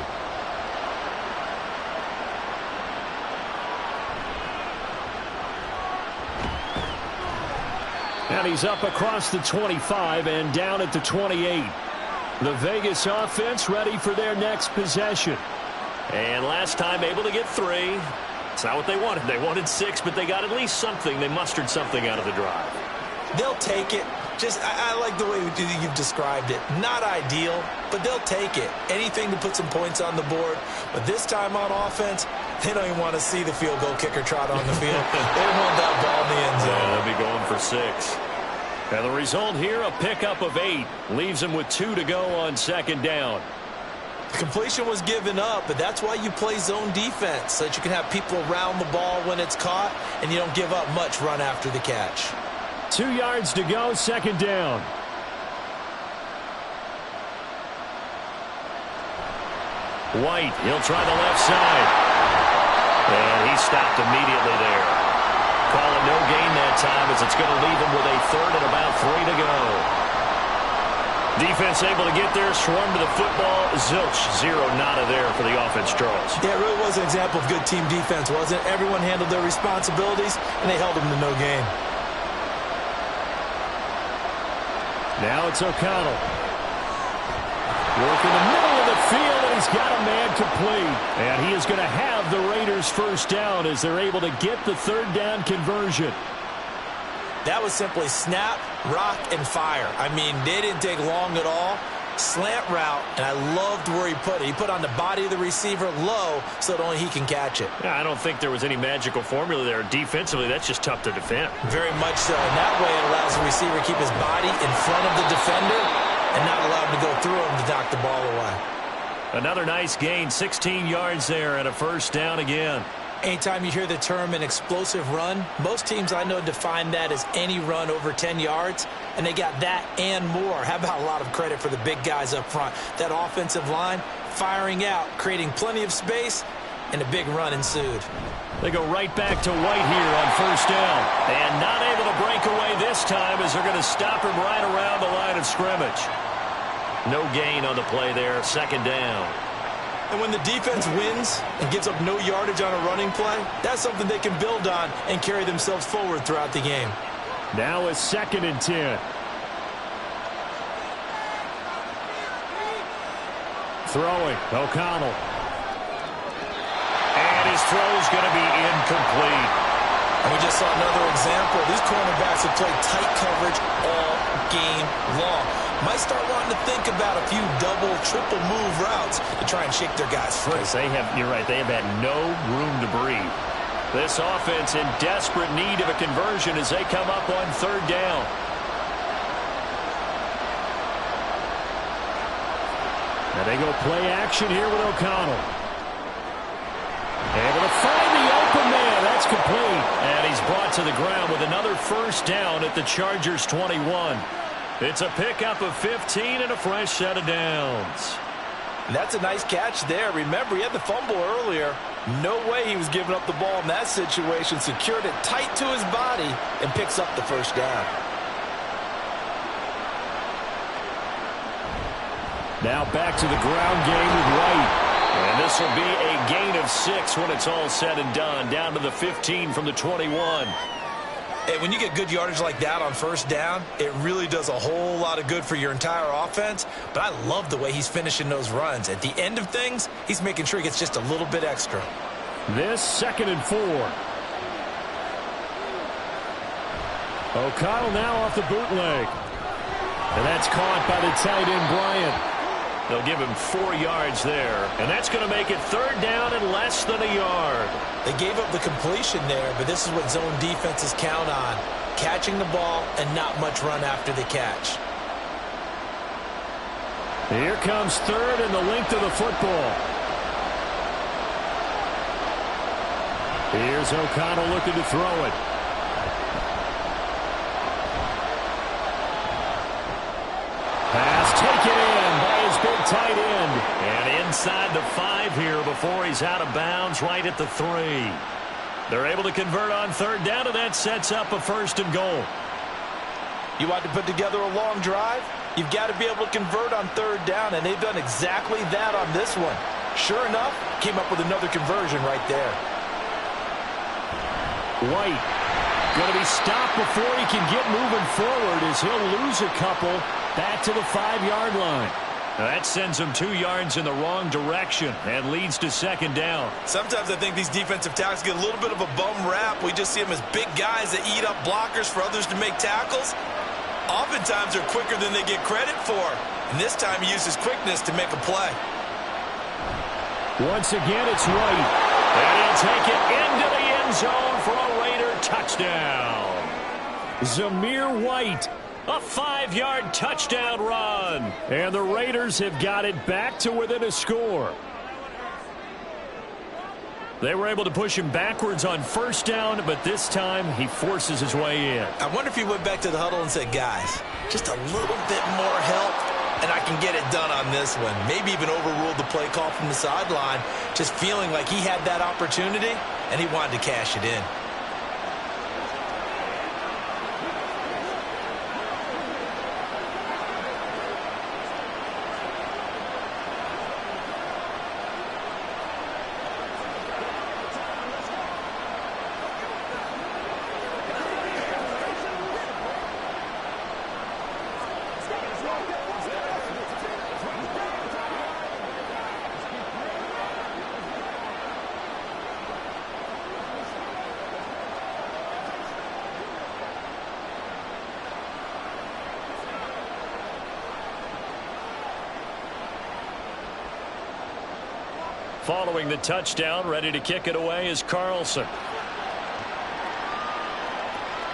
And he's up across the 25 and down at the 28. The Vegas offense ready for their next possession. And last time able to get 3. It's not what they wanted. They wanted 6, but they got at least something. They mustered something out of the drive. They'll take it. I like the way you've described it. Not ideal, but they'll take it. Anything to put some points on the board. But this time on offense, they don't even want to see the field goal kicker trot on the field. They want that ball in the end zone. Yeah, they'll be going for 6. And the result here, a pickup of 8. Leaves them with 2 to go on 2nd down. The completion was given up, but that's why you play zone defense, so that you can have people around the ball when it's caught, and you don't give up much run after the catch. 2 yards to go, 2nd down. White, he'll try the left side. And he stopped immediately there. Call it no gain that time as it's going to leave him with a 3rd and about 3 to go. Defense able to get there, swarm to the football. Zilch, 0 nada there for the offense, Charles. Yeah, it really was an example of good team defense, wasn't it? Everyone handled their responsibilities, and they held them to no gain. Now it's O'Connell. Work in the middle of the field, and he's got a man complete. And he is going to have the Raiders' 1st down as they're able to get the 3rd down conversion. That was simply snap, rock, and fire. I mean, they didn't take long at all. Slant route, and I loved where he put it. He put on the body of the receiver low so that only he can catch it. Yeah, I don't think there was any magical formula there. Defensively, that's just tough to defend. Very much so. And that way it allows the receiver to keep his body in front of the defender and not allow him to go through him to knock the ball away. Another nice gain, 16 yards there and a 1st down again. Anytime you hear the term an explosive run, most teams I know define that as any run over 10 yards, and they got that and more. How about a lot of credit for the big guys up front? That offensive line firing out, creating plenty of space, and a big run ensued. They go right back to White here on 1st down. And not able to break away this time as they're going to stop him right around the line of scrimmage. No gain on the play there, 2nd down. And when the defense wins and gives up no yardage on a running play, that's something they can build on and carry themselves forward throughout the game. Now a 2nd and 10. Throwing, O'Connell. And his throw's going to be incomplete. And we just saw another example. These cornerbacks have played tight coverage all game long. Might start wanting to think about a few double, triple move routes to try and shake their guys free. You're right, they have had no room to breathe. This offense in desperate need of a conversion as they come up on 3rd down. Now they go play action here with O'Connell. Able to find the open man. That's complete. And he's brought to the ground with another 1st down at the Chargers' 21. It's a pickup of 15 and a fresh set of downs. And that's a nice catch there. Remember, he had the fumble earlier. No way he was giving up the ball in that situation. Secured it tight to his body and picks up the 1st down. Now back to the ground game with White. And this will be a gain of 6 when it's all said and done. Down to the 15 from the 21. Hey, when you get good yardage like that on 1st down, it really does a whole lot of good for your entire offense. But I love the way he's finishing those runs. At the end of things, he's making sure he gets just a little bit extra. This 2nd and 4. O'Connell now off the bootleg. And that's caught by the tight end, Bryant. They'll give him 4 yards there. And that's going to make it 3rd down and less than a yard. They gave up the completion there, but this is what zone defenses count on. Catching the ball and not much run after the catch. Here comes 3rd and the length of the football. Here's O'Connell looking to throw it. Pass taken in by his big tight end. And inside the 5 here before he's out of bounds right at the 3. They're able to convert on 3rd down, and that sets up a 1st and goal. You want to put together a long drive? You've got to be able to convert on 3rd down, and they've done exactly that on this one. Sure enough, came up with another conversion right there. White going to be stopped before he can get moving forward as he'll lose a couple back to the 5-yard line. Now that sends him 2 yards in the wrong direction and leads to 2nd down. Sometimes I think these defensive tackles get a little bit of a bum rap. We just see them as big guys that eat up blockers for others to make tackles. Oftentimes they're quicker than they get credit for. And this time he uses quickness to make a play. Once again, it's White. And he'll take it into the end zone for a Raider touchdown. Zamir White. A 5-yard touchdown run. And the Raiders have got it back to within a score. They were able to push him backwards on 1st down, but this time he forces his way in. I wonder if he went back to the huddle and said, guys, just a little bit more help, and I can get it done on this one. Maybe even overruled the play call from the sideline, just feeling like he had that opportunity, and he wanted to cash it in. Following the touchdown, ready to kick it away is Carlson.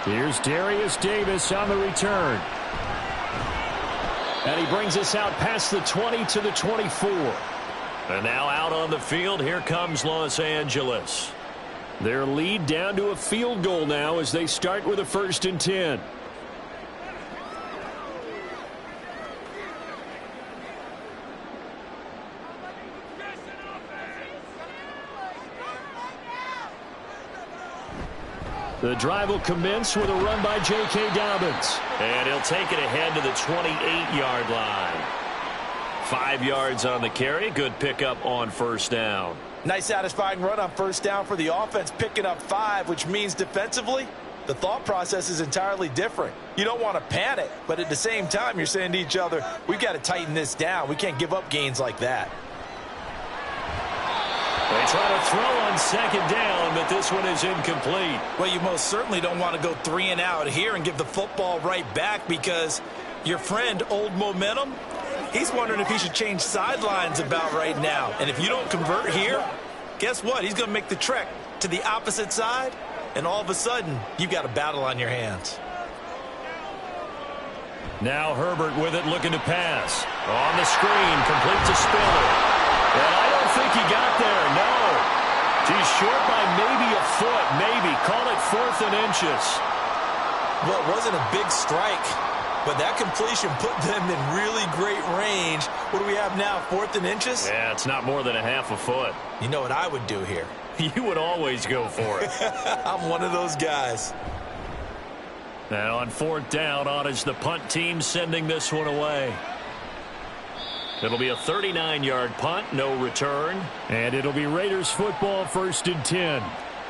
Here's Darius Davis on the return. And he brings us out past the 20 to the 24. And now out on the field, here comes Los Angeles. Their lead down to a field goal now as they start with a 1st and 10. The drive will commence with a run by J.K. Dobbins. And he'll take it ahead to the 28-yard line. 5 yards on the carry. Good pickup on 1st down. Nice satisfying run on 1st down for the offense, picking up 5, which means defensively, The thought process is entirely different. You don't want to panic, but at the same time, you're saying to each other, we've got to tighten this down. We can't give up gains like that. They try to throw on second down, but this one is incomplete. Well, you most certainly don't want to go 3 and out here and give the football right back, because your friend, Old Momentum, he's wondering if he should change sidelines about right now. And if you don't convert here, guess what? He's going to make the trek to the opposite side, and all of a sudden, you've got a battle on your hands. Now Herbert with it, looking to pass. On the screen, complete to Spiller. And I don't think he got there, no. He's short by maybe a foot, maybe. Call it 4th and inches. Well, it wasn't a big strike, but that completion put them in really great range. What do we have now, 4th and inches? Yeah, it's not more than a half a foot. You know what I would do here? You would always go for it. I'm one of those guys. Now on 4th down, on is the punt team sending this one away. It'll be a 39-yard punt, no return. And it'll be Raiders football, 1st and 10.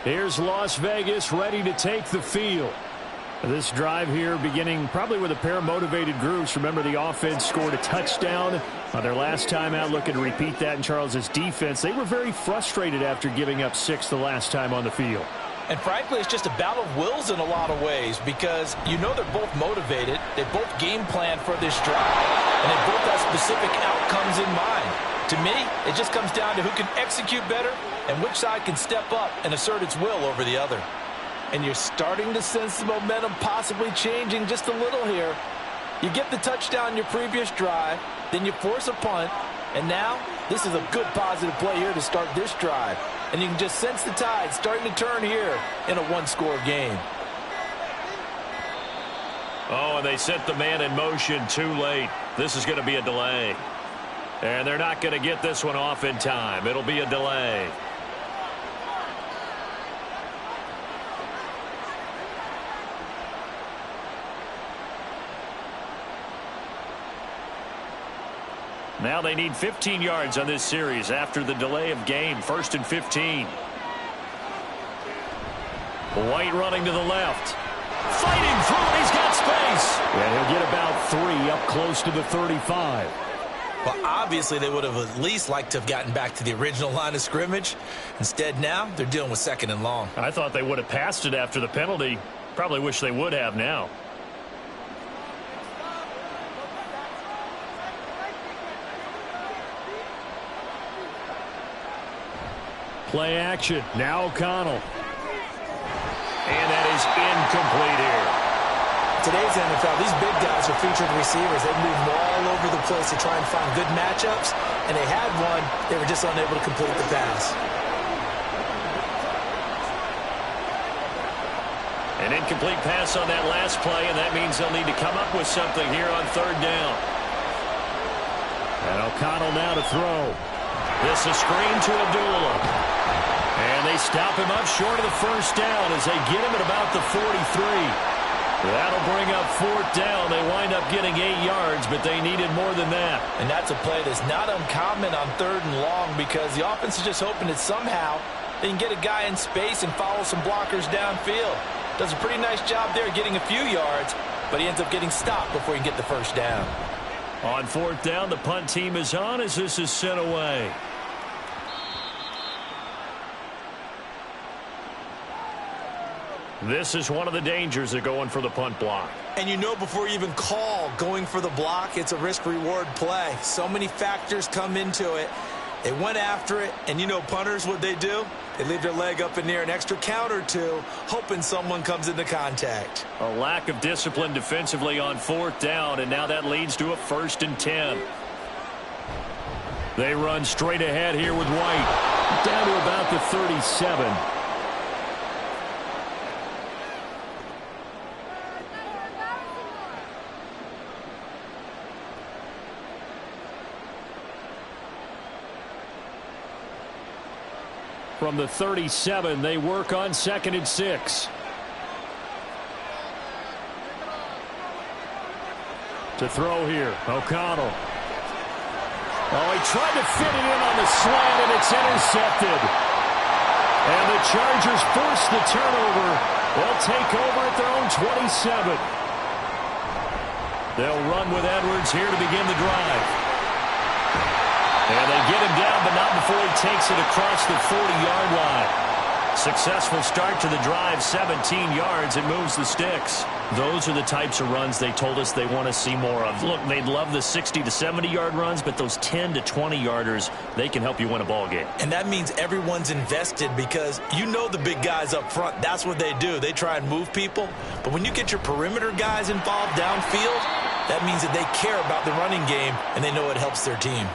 Here's Las Vegas ready to take the field. This drive here beginning probably with a pair of motivated groups. Remember, the offense scored a touchdown on their last time out. Looking to repeat that in Charles's defense. They were very frustrated after giving up 6 the last time on the field. And frankly, it's just a battle of wills in a lot of ways, because you know they're both motivated. They both game plan for this drive, and they both have specific outcomes in mind. To me, it just comes down to who can execute better and which side can step up and assert its will over the other. And you're starting to sense the momentum possibly changing just a little here. You get the touchdown in your previous drive, then you force a punt, and now this is a good positive play here to start this drive. And you can just sense the tide starting to turn here in a one-score game. Oh, and they set the man in motion too late. This is going to be a delay. And they're not going to get this one off in time. It'll be a delay. Now they need 15 yards on this series after the delay of game. 1st and 15. White running to the left. Fighting through it. He's got space. And he'll get about 3 up close to the 35. Well, obviously they would have at least liked to have gotten back to the original line of scrimmage. Instead now, they're dealing with 2nd and long. I thought they would have passed it after the penalty. Probably wish they would have now. Play action. Now O'Connell. And that is incomplete here. Today's NFL, these big guys are featured receivers. They move all over the place to try and find good matchups, and they had one. They were just unable to complete the pass. An incomplete pass on that last play, and that means they'll need to come up with something here on 3rd down. And O'Connell now to throw. This is screen to Abdullah. And they stop him up short of the 1st down as they get him at about the 43. That'll bring up 4th down. They wind up getting 8 yards, but they needed more than that. And that's a play that's not uncommon on 3rd and long, because the offense is just hoping that somehow they can get a guy in space and follow some blockers downfield. Does a pretty nice job there getting a few yards, but he ends up getting stopped before he can get the 1st down. On 4th down, the punt team is on as this is sent away. This is one of the dangers of going for the punt block. And you know before you even call going for the block, it's a risk-reward play. So many factors come into it. They went after it, and you know punters, what they do? They leave their leg up in the air an extra count or two, hoping someone comes into contact. A lack of discipline defensively on 4th down, and now that leads to a 1st and 10. They run straight ahead here with White. Down to about the 37. From the 37, they work on 2nd and 6. To throw here, O'Connell. Oh, he tried to fit it in on the slant, and it's intercepted. And the Chargers force the turnover They'll take over at their own 27. They'll run with Edwards here to begin the drive. And they get him down, but not before he takes it across the 40-yard line. Successful start to the drive, 17 yards, and moves the sticks. Those are the types of runs they told us they want to see more of. Look, they'd love the 60 to 70-yard runs, but those 10 to 20-yarders, they can help you win a ball game. And that means everyone's invested because you know the big guys up front. That's what they do. They try and move people. But when you get your perimeter guys involved downfield, that means that they care about the running game, and they know it helps their team.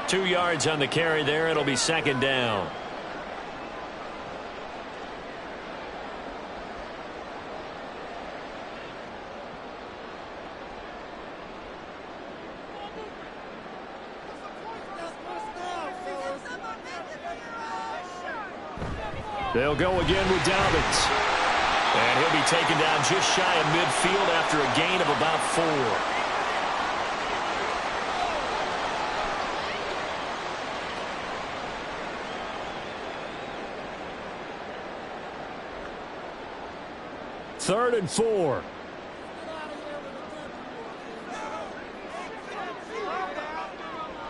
2 yards on the carry there. It'll be second down. They'll go again with Dobbins. And he'll be taken down just shy of midfield after a gain of about 4. Third and 4.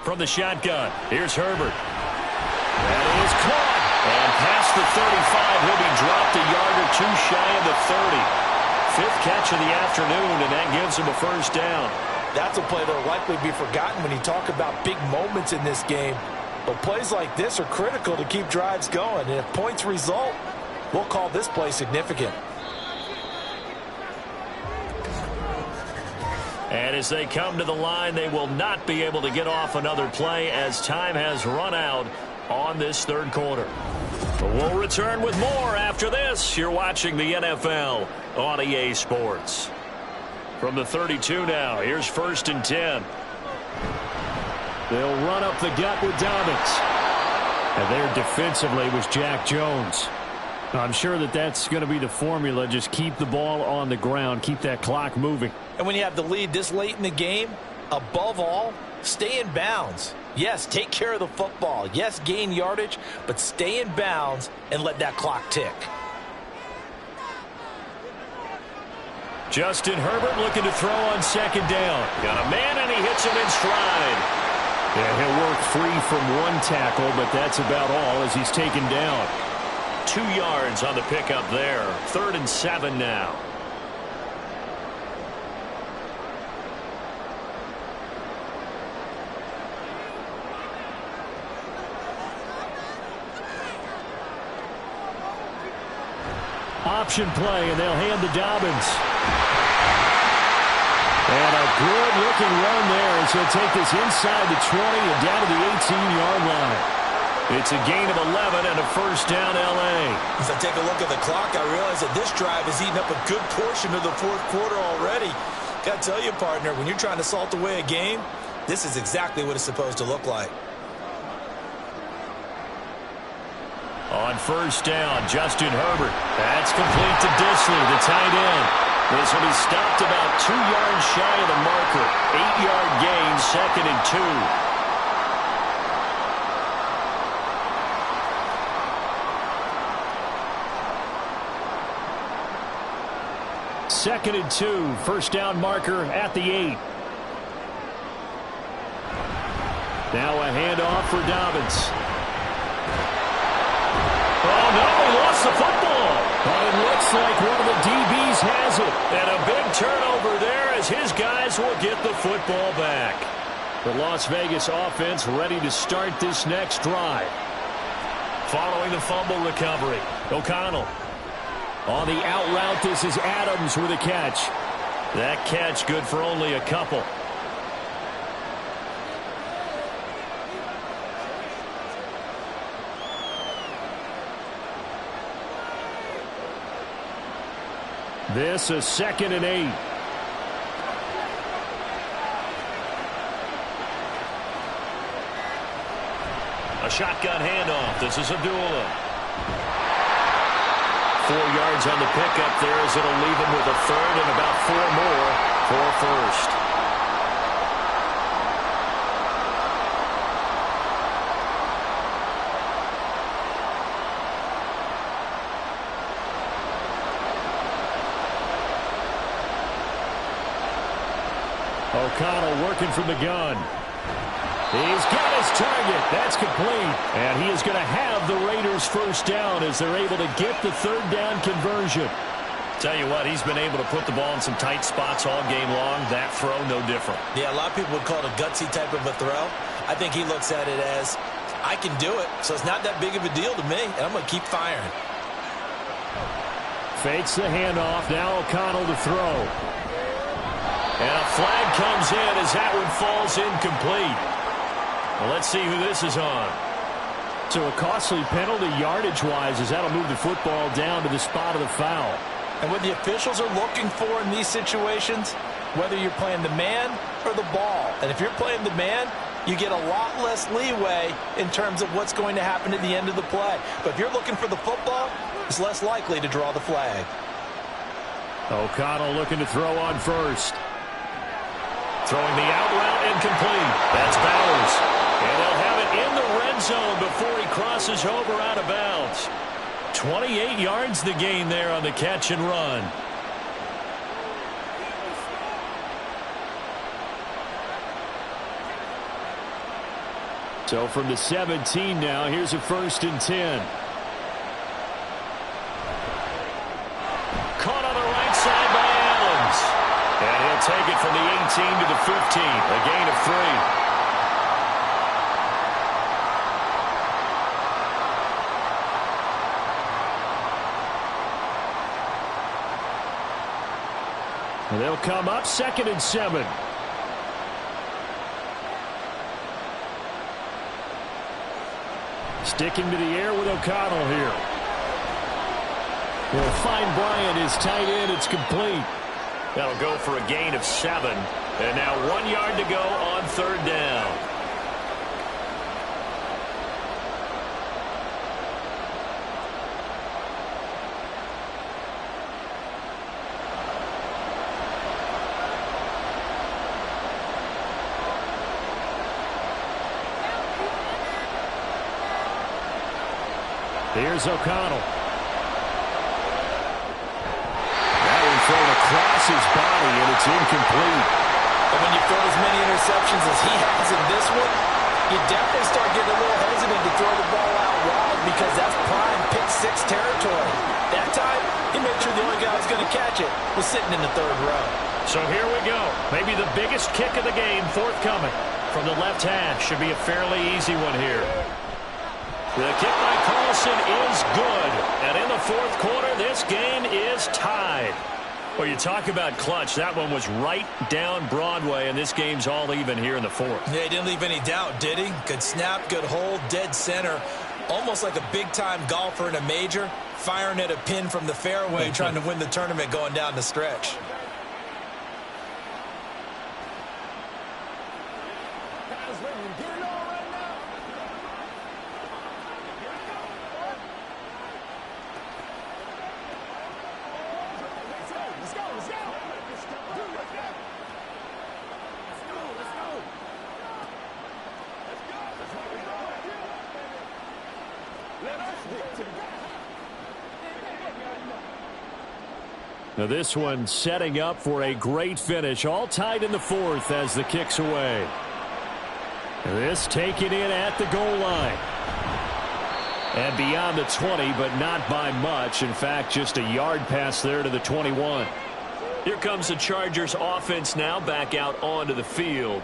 From the shotgun, here's Herbert. That is caught. And past the 35, he'll be dropped a yard or 2 shy of the 30. 5th catch of the afternoon, and that gives him a first down. That's a play that will likely be forgotten when you talk about big moments in this game. But plays like this are critical to keep drives going. And if points result, we'll call this play significant. And as they come to the line, they will not be able to get off another play as time has run out on this third quarter. We'll return with more after this. You're watching the NFL on EA Sports. From the 32 now, here's 1st and 10. They'll run up the gut with Dobbins. And there defensively was Jack Jones. I'm sure that that's going to be the formula. Just keep the ball on the ground. Keep that clock moving. And when you have the lead this late in the game, above all, stay in bounds. Yes, take care of the football. Yes, gain yardage, but stay in bounds and let that clock tick. Justin Herbert looking to throw on second down. Got a man, and he hits him in stride. Yeah, he'll work free from one tackle, but that's about all as he's taken down. 2 yards on the pickup there. 3rd and 7 now. Option play, and they'll hand to Dobbins. And a good-looking run there as he'll take this inside the 20 and down to the 18-yard line. It's a gain of 11 and a first down, L.A. As I take a look at the clock, I realize that this drive has eaten up a good portion of the fourth quarter already. Got to tell you, partner, when you're trying to salt away a game, this is exactly what it's supposed to look like. On first down, Justin Herbert. That's complete to Disley, the tight end. This will be stopped about 2 yards shy of the marker. 8-yard gain, 2nd and 2. 2nd and 2, first down marker at the 8. Now a handoff for Dobbins. Oh, no, he lost the football. But it looks like one of the DBs has it. And a big turnover there as his guys will get the football back. The Las Vegas offense ready to start this next drive. Following the fumble recovery, O'Connell. On the out route, this is Adams with a catch. That catch good for only a couple. This is 2nd and 8. A shotgun handoff. This is Abdullah. 4 yards on the pickup there as it'll leave him with a third and about 4 more for a first. O'Connell working from the gun. He's got his target. That's complete. And he is going to have the Raiders first down as they're able to get the third down conversion. Tell you what, he's been able to put the ball in some tight spots all game long. That throw, no different. Yeah, a lot of people would call it a gutsy type of a throw. I think he looks at it as, I can do it, so it's not that big of a deal to me, and I'm going to keep firing. Fakes the handoff. Now O'Connell to throw. And a flag comes in as that one falls incomplete. Well, let's see who this is on. So a costly penalty yardage-wise as that'll move the football down to the spot of the foul. And what the officials are looking for in these situations, whether you're playing the man or the ball. And if you're playing the man, you get a lot less leeway in terms of what's going to happen at the end of the play. But if you're looking for the football, it's less likely to draw the flag. O'Connell looking to throw on first. Throwing the out route incomplete. That's Bowers. And they'll have it in the red zone before he crosses over out of bounds. 28 yards the gain there on the catch and run. So from the 17 now, here's a 1st and 10. Caught on the right side by Adams. And he'll take it from the 18 to the 15. A gain of 3. And they'll come up 2nd and 7. Sticking to the air with O'Connell here. He'll find Bryant, his tight end. It's complete. That'll go for a gain of 7. And now 1 yard to go on 3rd down. Here's O'Connell. That one thrown across his body, and it's incomplete. And when you throw as many interceptions as he has in this one, you definitely start getting a little hesitant to throw the ball out wide because that's prime pick-6 territory. That time, he made sure the only guy who was going to catch it was sitting in the 3rd row. So here we go. Maybe the biggest kick of the game forthcoming from the left hash. Should be a fairly easy one here. The kick by Carlson is good. And in the 4th quarter, this game is tied. Well, you talk about clutch. That one was right down Broadway, and this game's all even here in the 4th. Yeah, he didn't leave any doubt, did he? Good snap, good hold, dead center. Almost like a big-time golfer in a major, firing at a pin from the fairway, trying to win the tournament going down the stretch. Now this one setting up for a great finish. All tied in the 4th as the kick's away. This taken in at the goal line. And beyond the 20, but not by much. In fact, just a yard pass there to the 21. Here comes the Chargers offense now back out onto the field.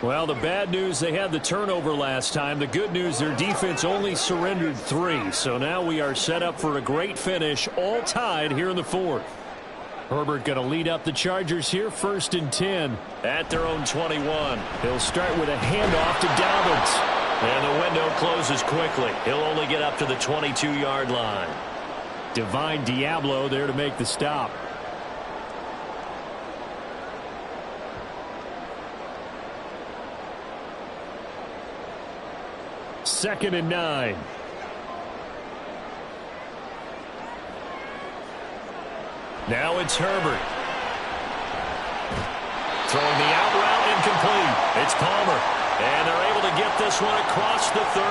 Well, the bad news, they had the turnover last time. The good news, their defense only surrendered 3. So now we are set up for a great finish, all tied here in the 4th. Herbert going to lead up the Chargers here, 1st and 10 at their own 21. He'll start with a handoff to Dobbins. And the window closes quickly. He'll only get up to the 22-yard line. Divine Diablo there to make the stop. Second and 9. Now it's Herbert. Throwing the out route incomplete. It's Palmer. And they're able to get this one across the 35.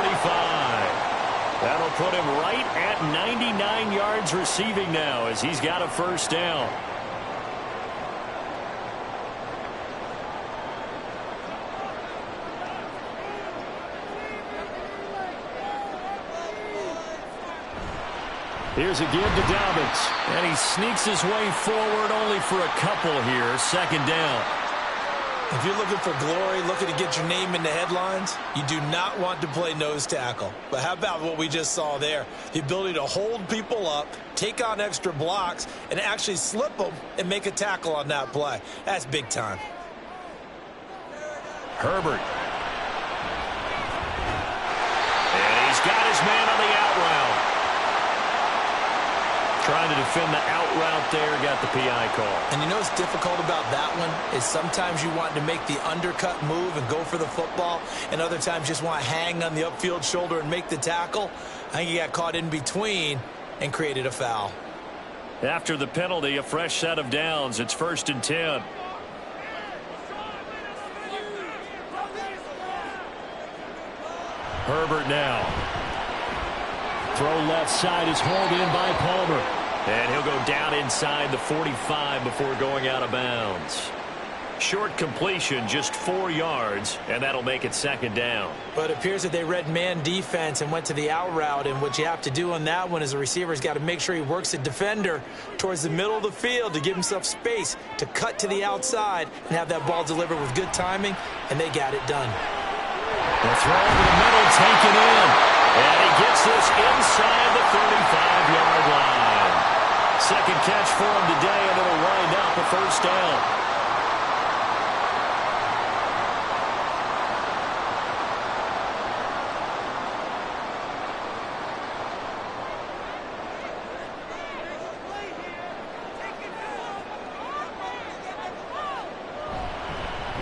That'll put him right at 99 yards receiving now as he's got a 1st down. Here's a give to Dobbins. And he sneaks his way forward only for a couple here. Second down. If you're looking for glory, looking to get your name in the headlines, you do not want to play nose tackle. But how about what we just saw there? The ability to hold people up, take on extra blocks, and actually slip them and make a tackle on that play. That's big time. Herbert. And he's got his man on the out route. Trying to defend the out route there, got the PI call. And you know what's difficult about that one is sometimes you want to make the undercut move and go for the football, and other times just want to hang on the upfield shoulder and make the tackle. I think he got caught in between and created a foul. After the penalty, a fresh set of downs. It's 1st and 10. Herbert now. Throw left side is hauled in by Palmer. And he'll go down inside the 45 before going out of bounds. Short completion, just 4 yards, and that'll make it 2nd down. But it appears that they read man defense and went to the out route, and what you have to do on that one is the receiver's got to make sure he works the defender towards the middle of the field to give himself space to cut to the outside and have that ball delivered with good timing, and they got it done. The throw over the middle, taken in. And he gets this inside the 35-yard line. Second catch for him today, and it'll wind up a 1st down.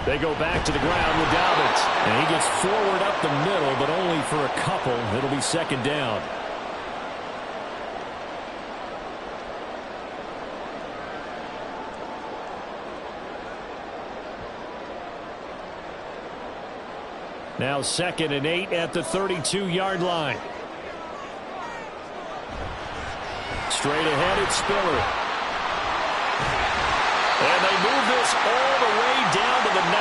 They go back to the ground with Dobbins. And he gets forward up the middle, but only for a couple. It'll be 2nd down. Now 2nd and 8 at the 32-yard line. Straight ahead, it's Spiller. And they move this all the way down to the 9.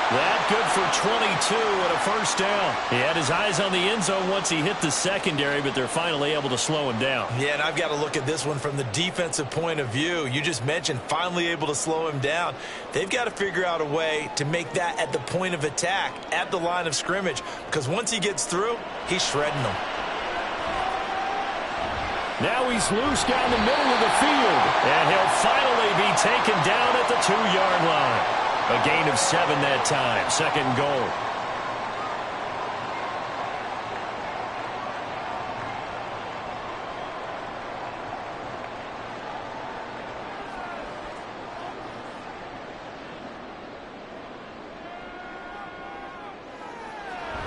That good for 22 and a 1st down. He had his eyes on the end zone once he hit the secondary, but they're finally able to slow him down. Yeah, and I've got to look at this one from the defensive point of view. You just mentioned finally able to slow him down. They've got to figure out a way to make that at the point of attack, at the line of scrimmage, because once he gets through, he's shredding them. Now he's loose down the middle of the field, and he'll finally be taken down at the 2-yard line. A gain of 7 that time. 2nd and goal.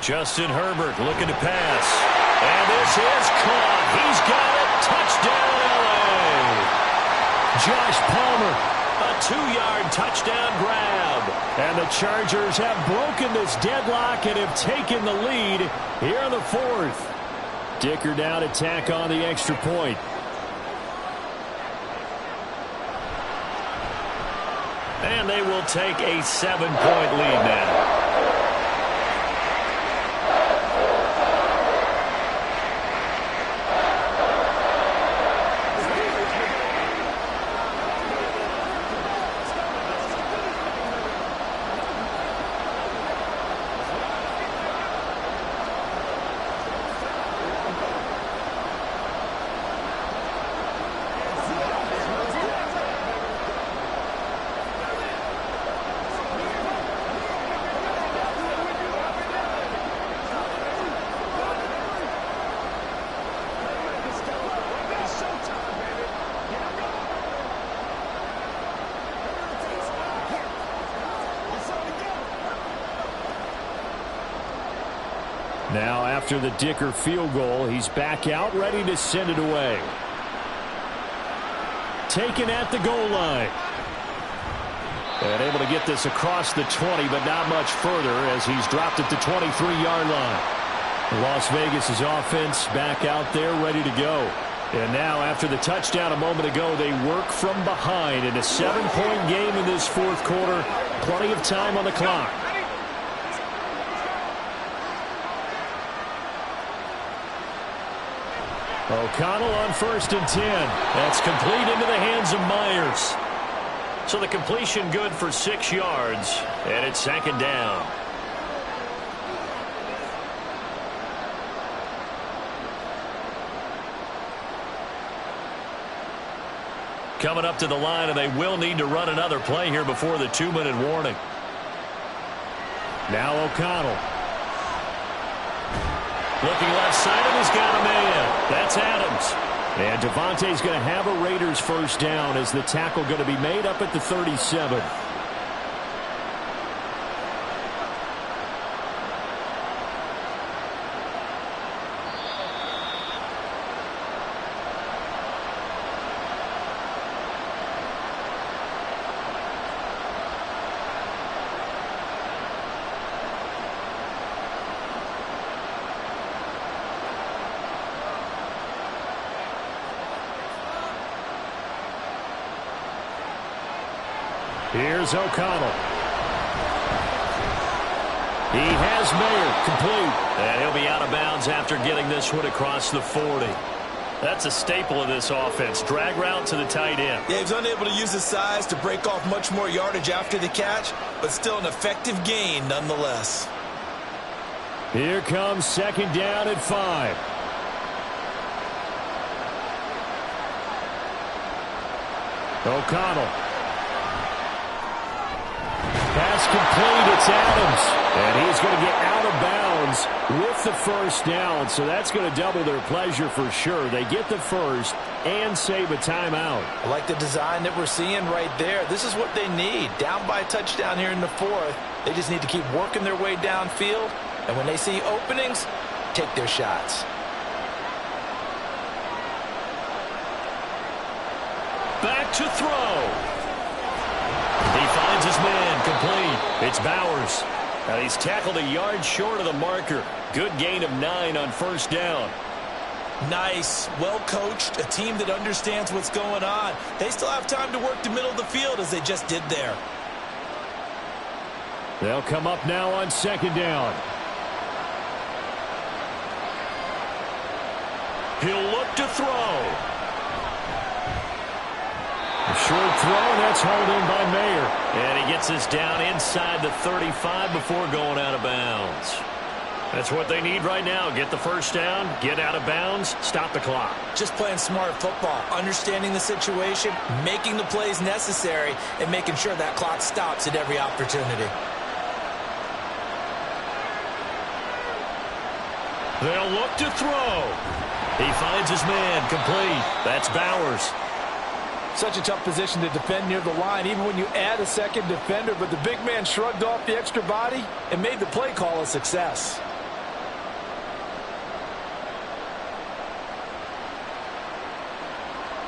Justin Herbert looking to pass. And this is caught. He's got it. Touchdown, L.A. Josh Palmer. A 2-yard touchdown grab. And the Chargers have broken this deadlock and have taken the lead here in the 4th. Dicker down to tack on the extra point. And they will take a 7-point lead now. Now after the Dicker field goal, he's back out, ready to send it away. Taken at the goal line. And able to get this across the 20, but not much further as he's dropped at the 23-yard line. Las Vegas' offense back out there, ready to go. And now after the touchdown a moment ago, they work from behind in a 7-point game in this 4th quarter. Plenty of time on the clock. O'Connell on 1st and 10. That's complete into the hands of Myers. So the completion good for 6 yards, and it's 2nd down. Coming up to the line, and they will need to run another play here before the 2-minute warning. Now O'Connell. Looking left side, and he's got a man. That's Adams. And Devontae's going to have a Raiders first down as the tackle going to be made up at the 37. Here's O'Connell. He has Mayer complete. And he'll be out of bounds after getting this one across the 40. That's a staple of this offense. Drag route to the tight end. Yeah, he's unable to use his size to break off much more yardage after the catch, but still an effective gain nonetheless. Here comes 2nd down at 5. O'Connell. Pass complete, it's Adams. And he's going to get out of bounds with the first down, so that's going to double their pleasure for sure. They get the first and save a timeout. I like the design that we're seeing right there. This is what they need. Down by a touchdown here in the 4th. They just need to keep working their way downfield, and when they see openings, take their shots. Back to throw. He finds his man complete. It's Bowers. And he's tackled a yard short of the marker. Good gain of 9 on first down. Nice, well coached, a team that understands what's going on. They still have time to work the middle of the field as they just did there. They'll come up now on 2nd down. He'll look to throw. A short throw, and that's hauled in by Mayer. And he gets this down inside the 35 before going out of bounds. That's what they need right now. Get the first down, get out of bounds, stop the clock. Just playing smart football, understanding the situation, making the plays necessary, and making sure that clock stops at every opportunity. They'll look to throw. He finds his man complete. That's Bowers. Such a tough position to defend near the line, even when you add a second defender, but the big man shrugged off the extra body and made the play call a success.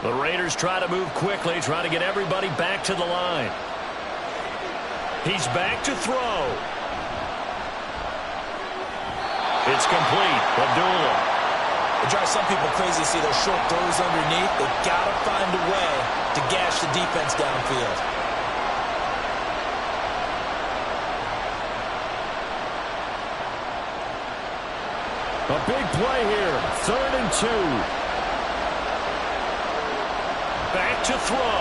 The Raiders try to move quickly, try to get everybody back to the line. He's back to throw. It's complete. Abdullah. It drives some people crazy to see those short throws underneath. They've got to find a way to gash the defense downfield. A big play here. 3rd and 2. Back to throw.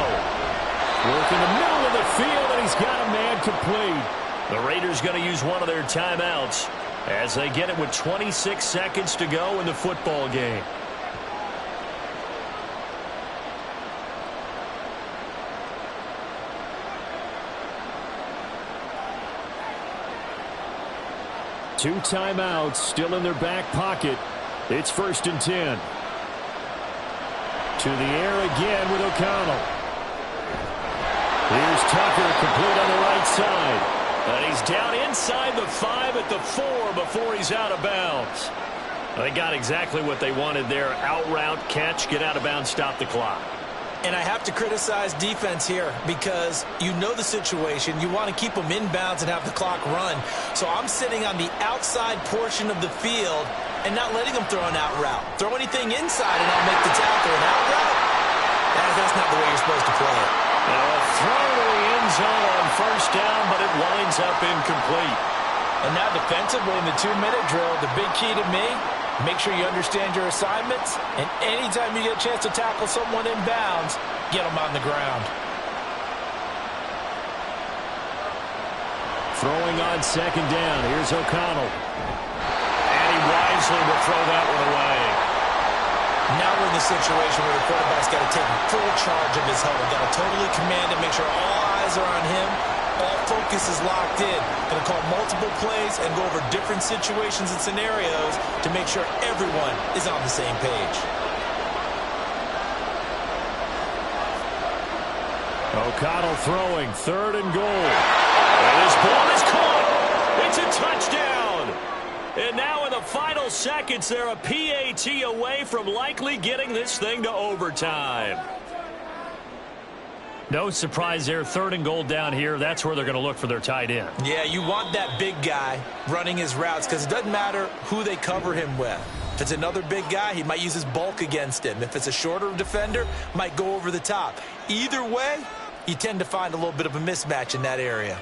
Work in the middle of the field, and he's got a man complete. The Raiders going to use one of their timeouts as they get it with 26 seconds to go in the football game. Two timeouts still in their back pocket. It's 1st and 10. To the air again with O'Connell. Here's Tucker, complete on the right side. And he's down inside the 5 at the 4 before he's out of bounds. They got exactly what they wanted there. Out route, catch, get out of bounds, stop the clock. And I have to criticize defense here because you know the situation. You want to keep them in bounds and have the clock run. So I'm sitting on the outside portion of the field and not letting them throw an out route. Throw anything inside and I'll make the tackle. An out route? That's not the way you're supposed to play it. Now a throw to the end zone on first down, but it winds up incomplete. And now defensively in the 2-minute drill, the big key to me, Make sure you understand your assignments, and anytime you get a chance to tackle someone in bounds, get them on the ground. Throwing on second down. Here's O'Connell. And he wisely will throw that one away. Now we're in the situation where the quarterback's got to take full charge of his huddle. Got to totally command it, make sure all eyes are on him. All focus is locked in. Going to call multiple plays and go over different situations and scenarios to make sure everyone is on the same page. O'Connell throwing, 3rd and goal. And this ball is caught. It's a touchdown. And now in the final seconds, they're a PAT away from likely getting this thing to overtime. No surprise there, 3rd and goal down here. That's where they're going to look for their tight end. Yeah, you want that big guy running his routes because it doesn't matter who they cover him with. If it's another big guy, he might use his bulk against him. If it's a shorter defender, might go over the top. Either way, you tend to find a little bit of a mismatch in that area.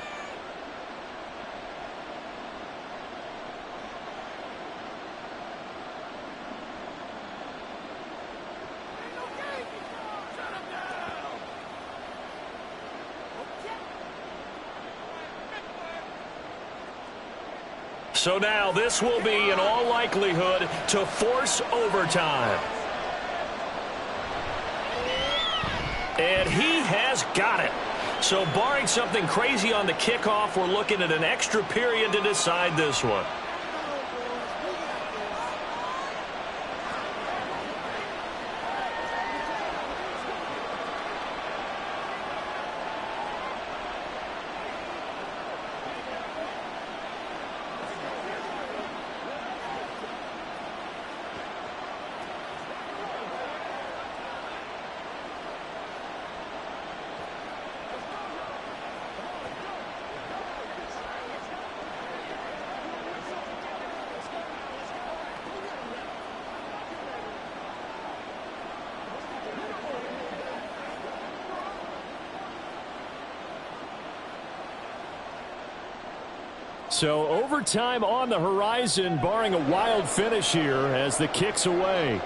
So now this will be, in all likelihood, to force overtime. And he has got it. So barring something crazy on the kickoff, we're looking at an extra period to decide this one. So overtime on the horizon, barring a wild finish here as the kick's away.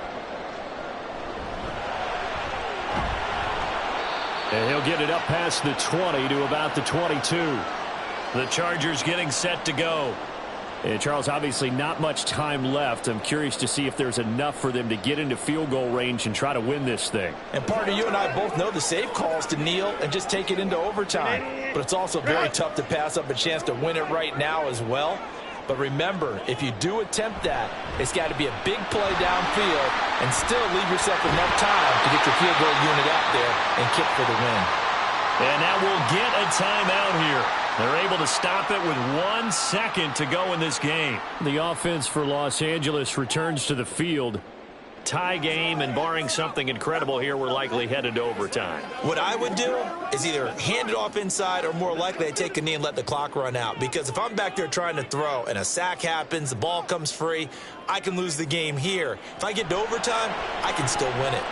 And he'll get it up past the 20 to about the 22. The Chargers getting set to go. And Charles, obviously not much time left. I'm curious to see if there's enough for them to get into field goal range and try to win this thing. And partner, you and I both know the safe calls to kneel and just take it into overtime. But it's also very tough to pass up a chance to win it right now as well. But remember, if you do attempt that, it's got to be a big play downfield and still leave yourself enough time to get your field goal unit out there and kick for the win. And now we'll get a timeout here. They're able to stop it with 1 second to go in this game. The offense for Los Angeles returns to the field. Tie game, and barring something incredible here, we're likely headed to overtime. What I would do is either hand it off inside or more likely I take a knee and let the clock run out. Because if I'm back there trying to throw and a sack happens, the ball comes free, I can lose the game here. If I get to overtime, I can still win it.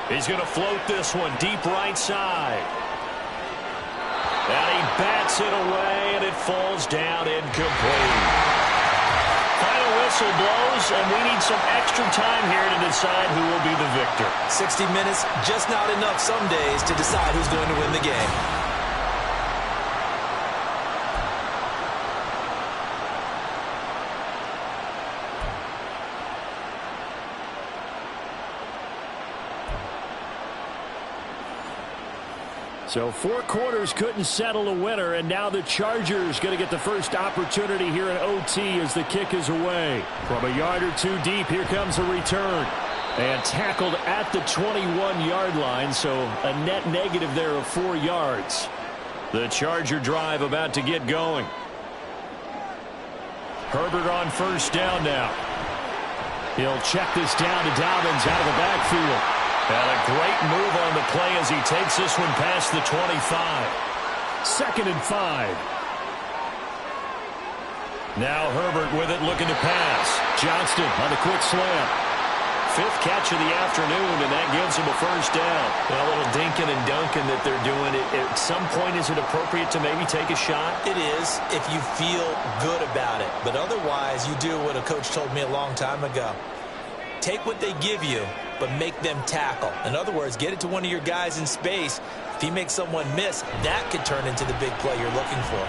He's going to float this one deep right side. And he bats it away, and it falls down incomplete. Final whistle blows, and we need some extra time here to decide who will be the victor. 60 minutes, just not enough some days to decide who's going to win the game. So 4 quarters couldn't settle a winner, and now the Chargers going to get the first opportunity here in OT as the kick is away. From a yard or two deep, here comes a return. And tackled at the 21-yard line, so a net negative there of 4 yards. The Charger drive about to get going. Herbert on first down now. He'll check this down to Dobbins out of the backfield. And a great move on the play as he takes this one past the 25. 2nd and 5. Now Herbert with it, looking to pass. Johnston on the quick slam. 5th catch of the afternoon, and that gives him a first down. A little dinking and dunking that they're doing. At some point, is it appropriate to maybe take a shot? It is if you feel good about it. But otherwise, you do what a coach told me a long time ago. take what they give you, but make them tackle. In other words, get it to one of your guys in space. If he makes someone miss, that could turn into the big play you're looking for.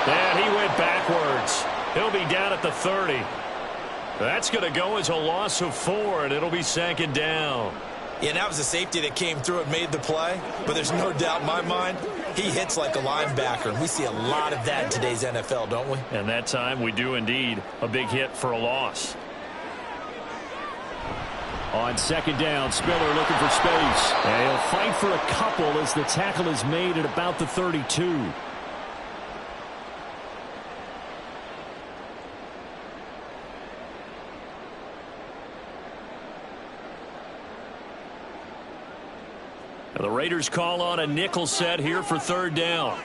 And he went backwards. He'll be down at the 30. That's going to go as a loss of 4, and it'll be 2nd down. Yeah, that was a safety that came through and made the play, but there's no doubt in my mind, he hits like a linebacker, and we see a lot of that in today's NFL, don't we? And that time we do indeed. A big hit for a loss. On 2nd down, Spiller looking for space. And he'll fight for a couple as the tackle is made at about the 32. The Raiders call on a nickel set here for 3rd down.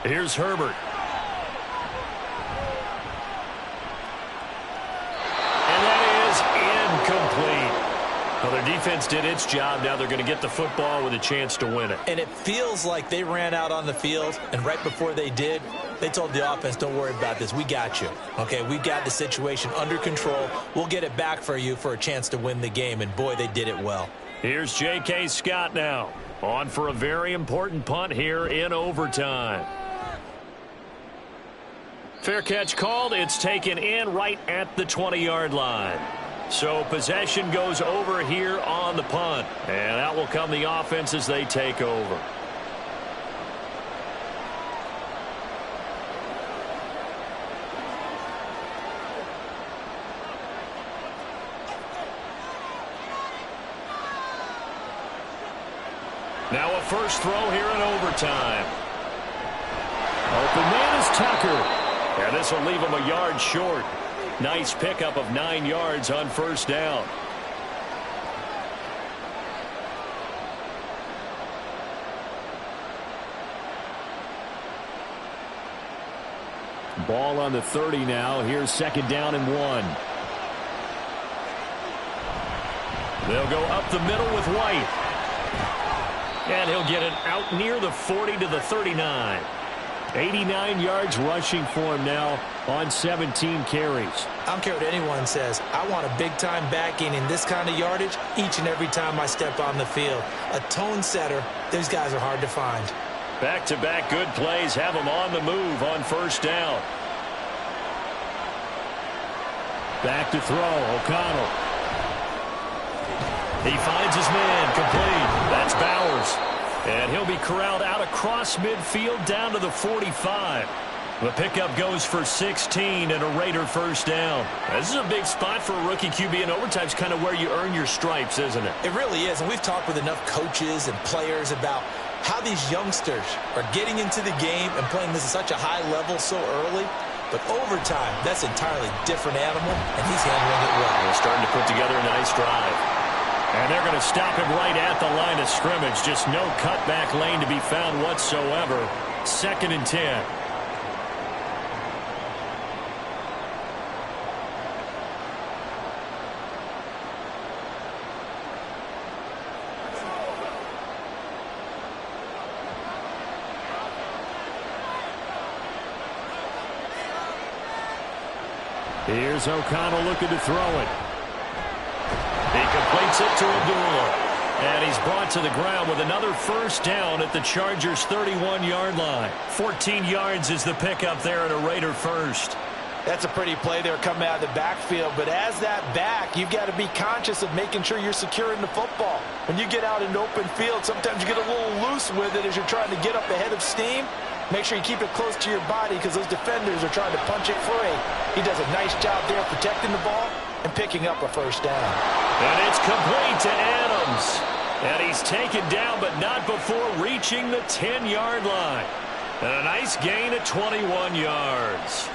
Here's Herbert. And that is incomplete. Well, their defense did its job. Now they're going to get the football with a chance to win it. And it feels like they ran out on the field, and right before they did, they told the offense, don't worry about this. We got you. Okay, we've got the situation under control. We'll get it back for you for a chance to win the game. And, boy, they did it well. Here's J.K. Scott now. On for a very important punt here in overtime. Fair catch called. It's taken in right at the 20-yard line. So possession goes over here on the punt. And out will come the offense as they take over. Now a first throw here in overtime. Open man is Tucker. And this will leave him a yard short. Nice pickup of 9 yards on 1st down. Ball on the 30 now. Here's 2nd down and 1. They'll go up the middle with White. And he'll get it out near the 40 to the 39. 89 yards rushing for him now on 17 carries. I don't care what anyone says. I want a big-time backing in this kind of yardage each and every time I step on the field. A tone setter, these guys are hard to find. Back-to-back good plays have him on the move on 1st down. Back to throw, O'Connell. He finds his man, complete. That's Bowers. And he'll be corralled out across midfield down to the 45. The pickup goes for 16 and a Raider 1st down. This is a big spot for a rookie QB, and overtime's kind of where you earn your stripes, isn't it? It really is, and we've talked with enough coaches and players about how these youngsters are getting into the game and playing this at such a high level so early. But overtime, that's an entirely different animal, and he's handling it well. They're starting to put together a nice drive. And they're going to stop him right at the line of scrimmage. Just no cutback lane to be found whatsoever. 2nd and 10. Here's O'Connell looking to throw it. He completes it to Abdullah. And he's brought to the ground with another 1st down at the Chargers' 31-yard line. 14 yards is the pickup there at a Raider 1st. That's a pretty play there coming out of the backfield. But as that back, you've got to be conscious of making sure you're securing the football. When you get out in open field, sometimes you get a little loose with it as you're trying to get up ahead of steam. Make sure you keep it close to your body because those defenders are trying to punch it free. He does a nice job there protecting the ball and picking up a 1st down. And it's complete to Adams. And he's taken down, but not before reaching the 10-yard line. And a nice gain of 21 yards.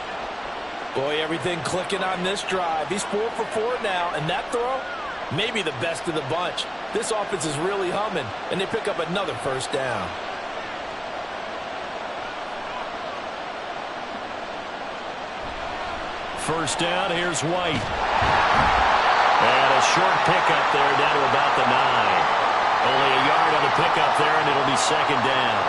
Boy, everything clicking on this drive. He's 4 for 4 now, and that throw, maybe the best of the bunch. This offense is really humming, and they pick up another 1st down. First down, here's White. And a short pickup there down to about the 9. Only a yard on the pickup there, and it'll be 2nd down.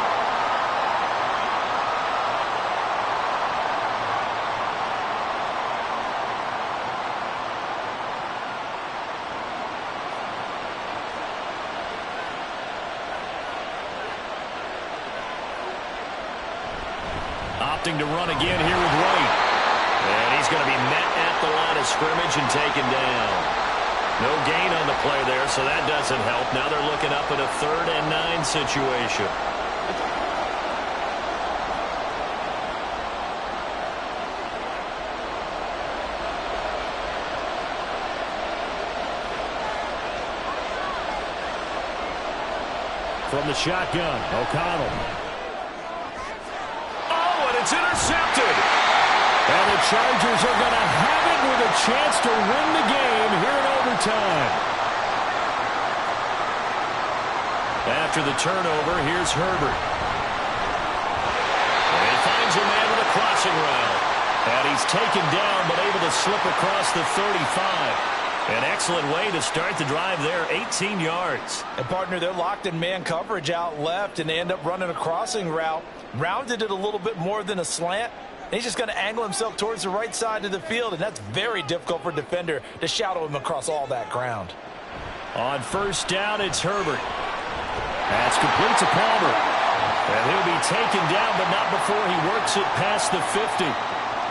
opting to run again here with Wright. And he's going to be met at the line of scrimmage and taken down. No gain on the play there, so that doesn't help. Now they're looking up at a 3rd and 9 situation. From the shotgun, O'Connell. Oh, and it's intercepted. And the Chargers are going to have it with a chance to win the game here in overtime. After the turnover, here's Herbert. And he finds a man with a crossing route. And he's taken down but able to slip across the 35. An excellent way to start the drive there, 18 yards. And, partner, they're locked in man coverage out left, and they end up running a crossing route. Rounded it a little bit more than a slant. And he's just going to angle himself towards the right side of the field, and that's very difficult for a defender to shadow him across all that ground. On 1st down, it's Herbert. That's complete to Palmer. And he'll be taken down, but not before he works it past the 50.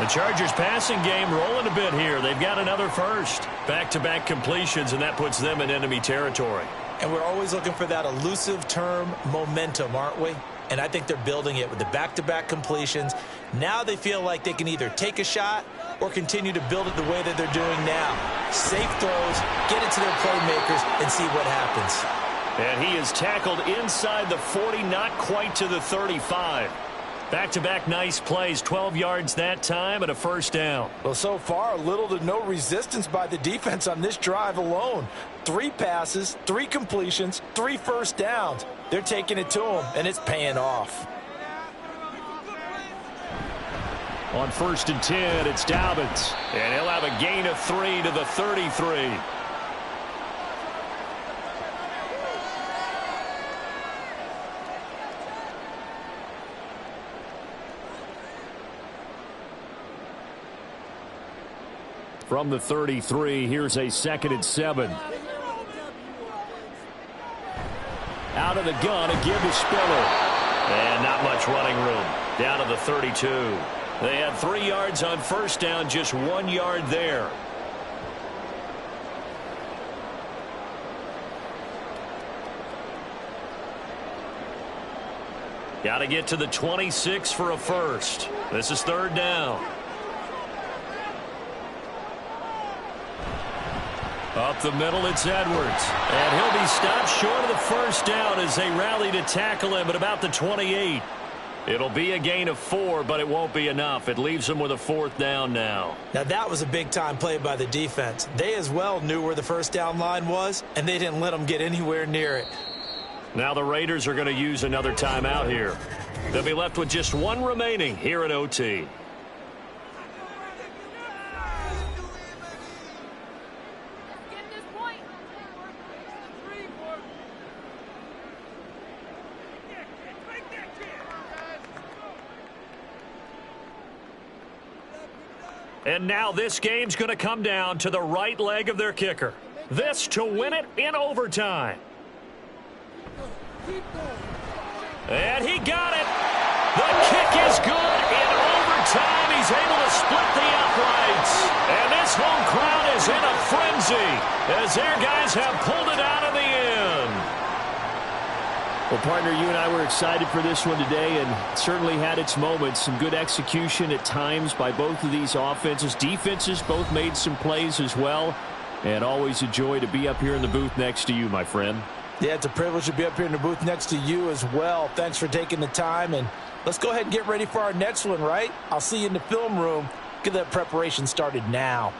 The Chargers passing game rolling a bit here. They've got another first. Back-to-back completions, and that puts them in enemy territory. And we're always looking for that elusive term, momentum, aren't we? And I think they're building it with the back-to-back completions. Now they feel like they can either take a shot or continue to build it the way that they're doing now. Safe throws, get it to their playmakers, and see what happens. And he is tackled inside the 40, not quite to the 35. Back-to-back nice plays, 12 yards that time and a 1st down. Well, so far, little to no resistance by the defense on this drive alone. 3 passes, 3 completions, 3 first downs. They're taking it to him, and it's paying off. On 1st and 10, it's Dobbins. And he'll have a gain of 3 to the 33. From the 33, here's a 2nd and 7. Out of the gun, a give to Spiller. And not much running room. Down to the 32. They had 3 yards on 1st down, just 1 yard there. Got to get to the 26 for a first. This is 3rd down. Up the middle, it's Edwards. And he'll be stopped short of the 1st down as they rally to tackle him at about the 28. It'll be a gain of 4, but it won't be enough. It leaves them with a 4th down now. Now, that was a big-time play by the defense. They as well knew where the 1st down line was, and they didn't let them get anywhere near it. Now the Raiders are going to use another timeout here. They'll be left with just 1 remaining here at OT. And now this game's going to come down to the right leg of their kicker. This to win it in overtime. And he got it. The kick is good in overtime. He's able to split the uprights. And this home crowd is in a frenzy as their guys have pulled it out in the end. Well, partner, you and I were excited for this one today, and certainly had its moments. Some good execution at times by both of these offenses. Defenses both made some plays as well. And always a joy to be up here in the booth next to you, my friend. Yeah, it's a privilege to be up here in the booth next to you as well. Thanks for taking the time, and let's go ahead and get ready for our next one, right? I'll see you in the film room. Get that preparation started now.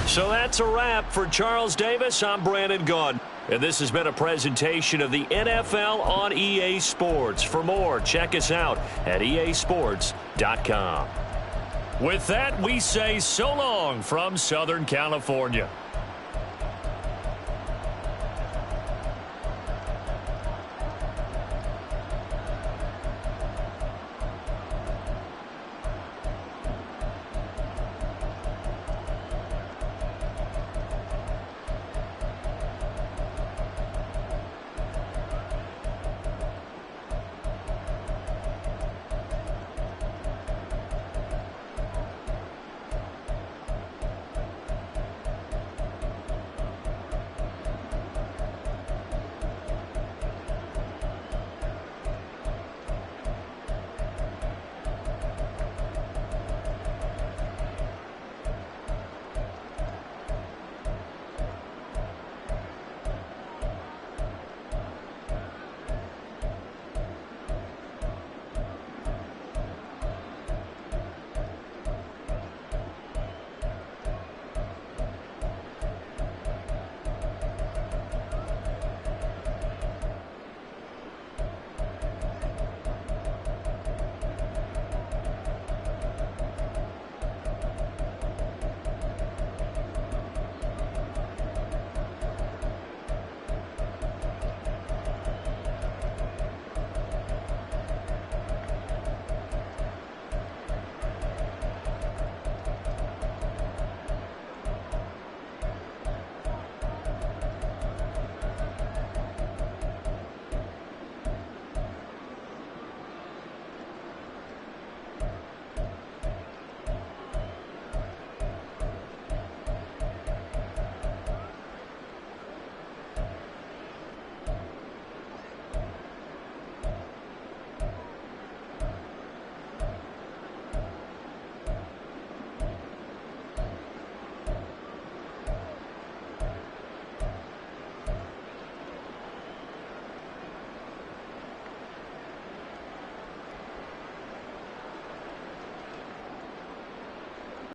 So that's a wrap for Charles Davis. I'm Brandon Gaudin. And this has been a presentation of the NFL on EA Sports. For more, check us out at easports.com. With that, we say so long from Southern California.